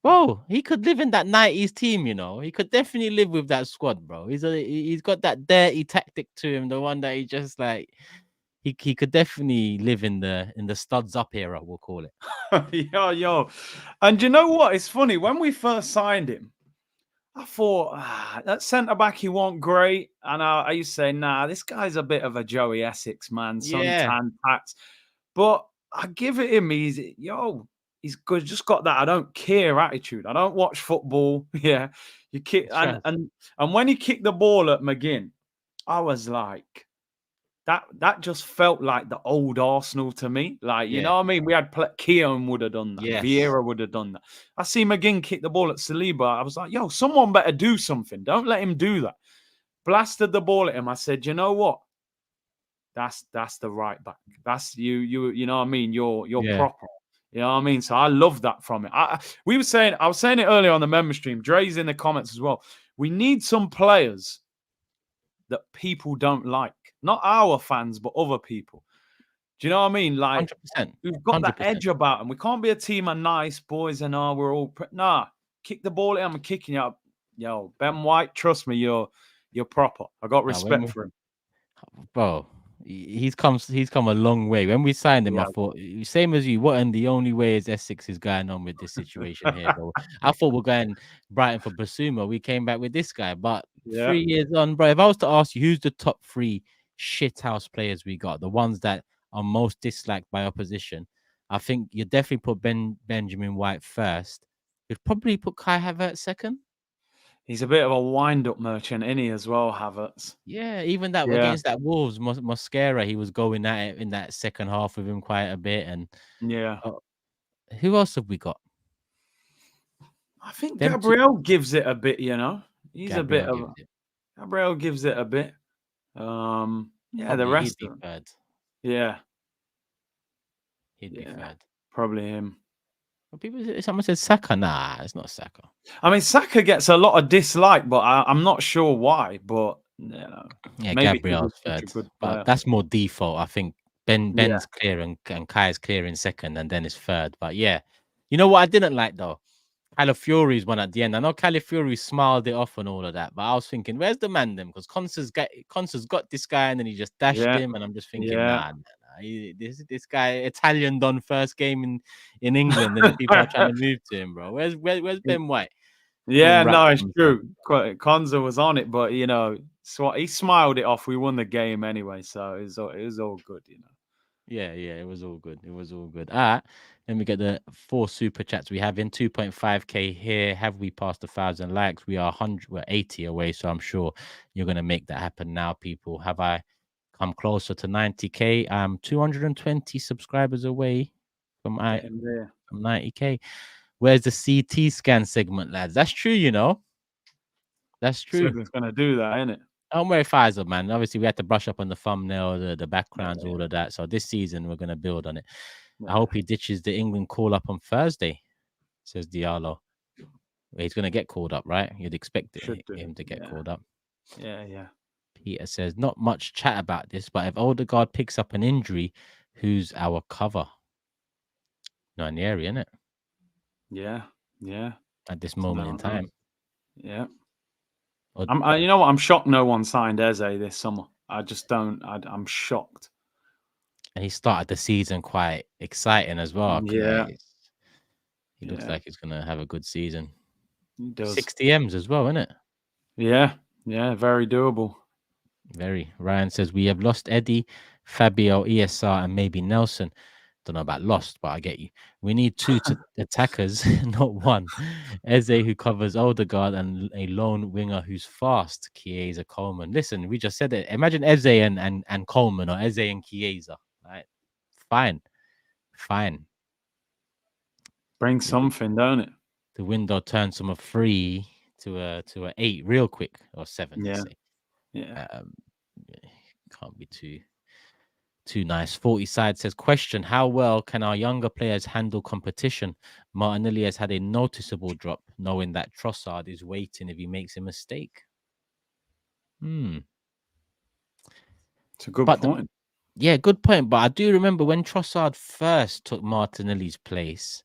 Speaker 1: Bro, he could live in that 90s team, He could definitely live with that squad, bro. He's got that dirty tactic to him, the one that he just like he could definitely live in the studs up era, we'll call it.
Speaker 2: you? Yo. And you know what? It's funny. When we first signed him, I thought that centre back he wasn't great, and I used to say, "Nah, this guy's a bit of a Joey Essex man,
Speaker 1: Yeah.
Speaker 2: suntan tats." But I give it him. He's good. Just got that I don't care attitude. I don't watch football. Yeah, you kick
Speaker 1: Sure.
Speaker 2: and when he kicked the ball at McGinn, I was like, that just felt like the old Arsenal to me. Like, you
Speaker 1: Yeah.
Speaker 2: know what I mean? We had Keown would have done that.
Speaker 1: Yes.
Speaker 2: Vieira would have done that. I see McGinn kick the ball at Saliba. I was like, yo, someone better do something. Don't let him do that. Blasted the ball at him. I said, you know what? That's the right back. That's you know what I mean? You're proper. You know what I mean? So I love that from it. I was saying it earlier on the member stream. Dre's in the comments as well. We need some players that people don't like. Not our fans, but other people. Do you know what I mean? Like,
Speaker 1: 100%.
Speaker 2: we've got that
Speaker 1: 100%.
Speaker 2: edge about them. We can't be a team of nice boys and we're all nah. Kick the ball in. I'm kicking you up. Yo, Ben White, trust me, you're proper. I got respect for him.
Speaker 1: Bro, he's come a long way. When we signed him, I thought same as you. What and the only way is Essex is going on with this situation here, bro. I thought we're going Brighton for Basuma. We came back with this guy, but 3 years on, bro. If I was to ask you who's the top 3 shithouse players we got, the ones that are most disliked by opposition, I think you definitely put Benjamin White first, You'd probably put Kai Havertz second.
Speaker 2: He's a bit of a wind-up merchant, isn't he, as well, Havertz?
Speaker 1: Yeah, even that
Speaker 2: Yeah,
Speaker 1: against that Wolves Mosquera, he was going at it in that second half with him quite a bit. And
Speaker 2: yeah.
Speaker 1: who else have we got?
Speaker 2: I think
Speaker 1: Them two.
Speaker 2: Gabriel gives it a bit, you know. He's a bit
Speaker 1: Gabriel
Speaker 2: of
Speaker 1: gives it.
Speaker 2: Gabriel gives it a bit. Yeah, the
Speaker 1: Probably he'd
Speaker 2: rest
Speaker 1: be
Speaker 2: of them.
Speaker 1: third.
Speaker 2: Yeah,
Speaker 1: He'd be
Speaker 2: yeah,
Speaker 1: third.
Speaker 2: probably him.
Speaker 1: But someone said Saka. Nah, it's not Saka.
Speaker 2: I mean, Saka gets a lot of dislike, but I'm not sure why. But you know,
Speaker 1: Yeah,
Speaker 2: maybe because
Speaker 1: Gabriel's
Speaker 2: he's such a
Speaker 1: third,
Speaker 2: good
Speaker 1: but
Speaker 2: player.
Speaker 1: that's more default. I think
Speaker 2: Yeah,
Speaker 1: Ben's clear and Kai's clear in second, and then it's third. But yeah, you know what I didn't like though? Calafiori's one at the end. I know Calafiori smiled it off and all of that, but I was thinking, where's the man then? Because Concer's got this guy and then he just dashed
Speaker 2: yeah,
Speaker 1: him, and I'm just thinking,
Speaker 2: yeah.
Speaker 1: nah. This guy Italian done first game in England, and the people are trying to move to him, bro. Where's Ben White? All
Speaker 2: Yeah,
Speaker 1: wrapped
Speaker 2: no,
Speaker 1: up
Speaker 2: it's
Speaker 1: himself.
Speaker 2: true. Konza was on it, but you know, he smiled it off. We won the game anyway, so it was all good, you know.
Speaker 1: Yeah, it was all good. It was all good. All right. Let me get the 4 super chats we have in 2.5k here. Have we passed 1,000 likes? We are 100, we're 80 away, so I'm sure you're gonna make that happen now, people. Have I come closer to 90k? I'm 220 subscribers away from
Speaker 2: Getting there.
Speaker 1: 90k. Where's the CT scan segment, lads? That's true, you know. That's true.
Speaker 2: Said it's gonna do that, ain't it?
Speaker 1: I'm very Pfizer, man. Obviously, we had to brush up on the thumbnail, the
Speaker 2: Yeah,
Speaker 1: backgrounds, all of that. So this season, we're gonna build on it. I
Speaker 2: yeah.
Speaker 1: hope he ditches the England call up on Thursday, says Diallo. He's gonna get called up, right? You'd expect
Speaker 2: Should do.
Speaker 1: him to get
Speaker 2: Yeah,
Speaker 1: called up.
Speaker 2: yeah.
Speaker 1: Peter says, not much chat about this, but if Odegaard picks up an injury, who's our cover? Nanieri, isn't it?
Speaker 2: Yeah, yeah.
Speaker 1: At this moment in
Speaker 2: Don't know.
Speaker 1: time.
Speaker 2: Yeah.
Speaker 1: Or,
Speaker 2: You know what? I'm shocked no one signed Eze this summer. I just don't. I'm shocked.
Speaker 1: and he started the season quite exciting as well.
Speaker 2: Yeah,
Speaker 1: He looks
Speaker 2: yeah.
Speaker 1: like he's gonna have a good season.
Speaker 2: He does.
Speaker 1: 60 M's as well, isn't it?
Speaker 2: Yeah, yeah. Very doable.
Speaker 1: Very. Ryan says we have lost Eddie, Fabio, ESR, and maybe Nelson. Don't know about lost, but I get you. We need 2 attackers, not 1. Eze, who covers Odegaard, and a lone winger who's fast. Chiesa, Coleman. Listen, we just said it. Imagine Eze and Coleman, or Eze and Chiesa. Right? Fine.
Speaker 2: Bring
Speaker 1: The, wi-
Speaker 2: something, don't it?
Speaker 1: the window turns from a 3 to a 8 real quick, or 7, let's
Speaker 2: Yeah,
Speaker 1: say.
Speaker 2: yeah.
Speaker 1: Um, can't be too nice. 40 side says, question, how well can our younger players handle competition? Martinelli has had a noticeable drop, knowing that Trossard is waiting if he makes a mistake.
Speaker 2: It's a good
Speaker 1: But
Speaker 2: point.
Speaker 1: yeah, good point. But I do remember when Trossard first took Martinelli's place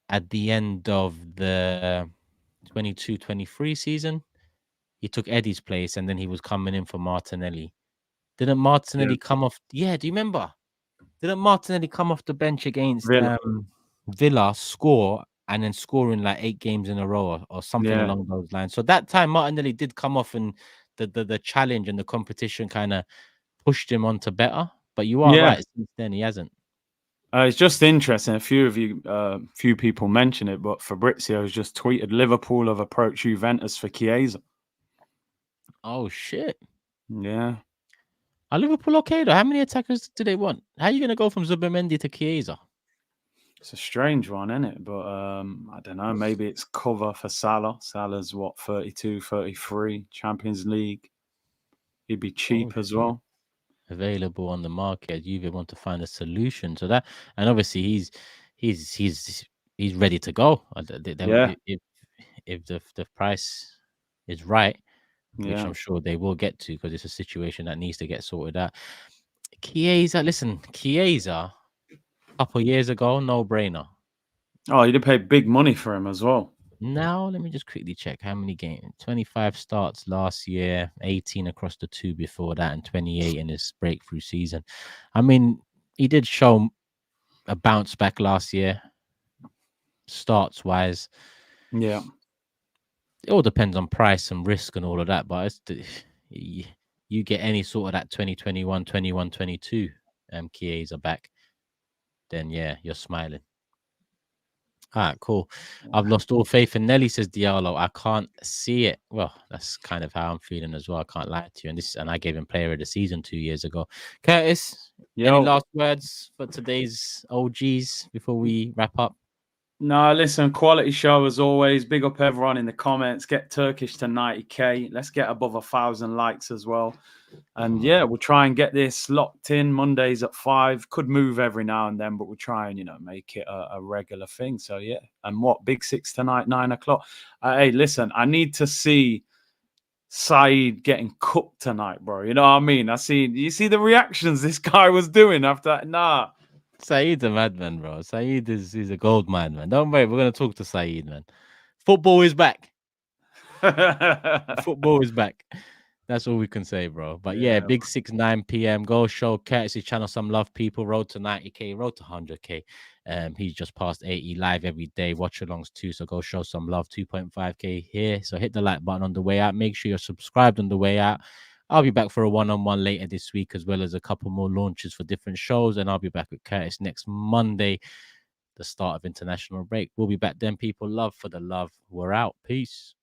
Speaker 1: at the end of the 22-23 season. He took Eddie's place and then he was coming in for Martinelli. Didn't
Speaker 2: Yeah,
Speaker 1: Martinelli come off? Yeah, do you remember? Didn't Martinelli come off the bench against
Speaker 2: really.
Speaker 1: Villa, score, and then scoring like 8 games in a row, or something
Speaker 2: Yeah,
Speaker 1: along those lines? So that time Martinelli did come off, and the challenge and the competition kind of pushed him on to better. But you are
Speaker 2: yeah.
Speaker 1: right, since then he hasn't.
Speaker 2: It's just interesting. Few people mention it, but Fabrizio has just tweeted Liverpool have approached Juventus for Chiesa.
Speaker 1: Oh shit.
Speaker 2: Yeah,
Speaker 1: Are Liverpool okay though? How many attackers do they want? How are you gonna go from Zubimendi to Chiesa?
Speaker 2: it's a strange one, isn't it? But I don't know. Maybe it's cover for Salah. Salah's what, 32, 33, Champions League. He'd be
Speaker 1: Oh
Speaker 2: cheap as
Speaker 1: shit.
Speaker 2: well.
Speaker 1: Available on the market. Juve want to find a solution to that, and obviously he's ready to go.
Speaker 2: Yeah,
Speaker 1: If the price is right, which
Speaker 2: yeah.
Speaker 1: I'm sure they will get to, because it's a situation that needs to get sorted out. Chiesa, listen, Chiesa, a couple years ago, no brainer.
Speaker 2: Oh, you'd have paid big money for him as well.
Speaker 1: Now, let me just quickly check how many games. 25 starts last year, 18 across the 2 before that, and 28 in his breakthrough season. I mean, he did show a bounce back last year, starts wise.
Speaker 2: Yeah,
Speaker 1: It all depends on price and risk and all of that, but you get any sort of that 2021, 21, 22 Chiesa back, then yeah, you're smiling. All right, cool. I've lost all faith in Nelly, says Diallo. I can't see it. Well, that's kind of how I'm feeling as well. I can't lie to you. And I gave him player of the season 2 years ago. Curtis, any last words for today's OGs before we wrap up?
Speaker 2: No, listen, quality show as always. Big up everyone in the comments. Get Turkish to 90K. Let's get above 1,000 likes as well. And yeah, we'll try and get this locked in Mondays at 5. Could move every now and then, but we'll try and, make it a regular thing. So yeah. And what? Big 6 tonight, 9 o'clock. Hey, listen, I need to see Saeed getting cooked tonight, bro. You know what I mean? You see the reactions this guy was doing after. Nah.
Speaker 1: Saeed's a madman, bro. Saeed is a gold mine, man. Don't worry, we're gonna talk to Saeed, man. Football is back. Football is back. That's all we can say, bro. But yeah, big 6, 9 p.m. Go show Curtis' channel some love, people. Road to 90K, road to 100K. He's just past 80 live every day. Watch alongs too. So go show some love. 2.5K here. So hit the like button on the way out. Make sure you're subscribed on the way out. I'll be back for a one-on-one later this week, as well as a couple more launches for different shows. And I'll be back with Curtis next Monday, the start of international break. We'll be back then, people. Love for the love. We're out. Peace.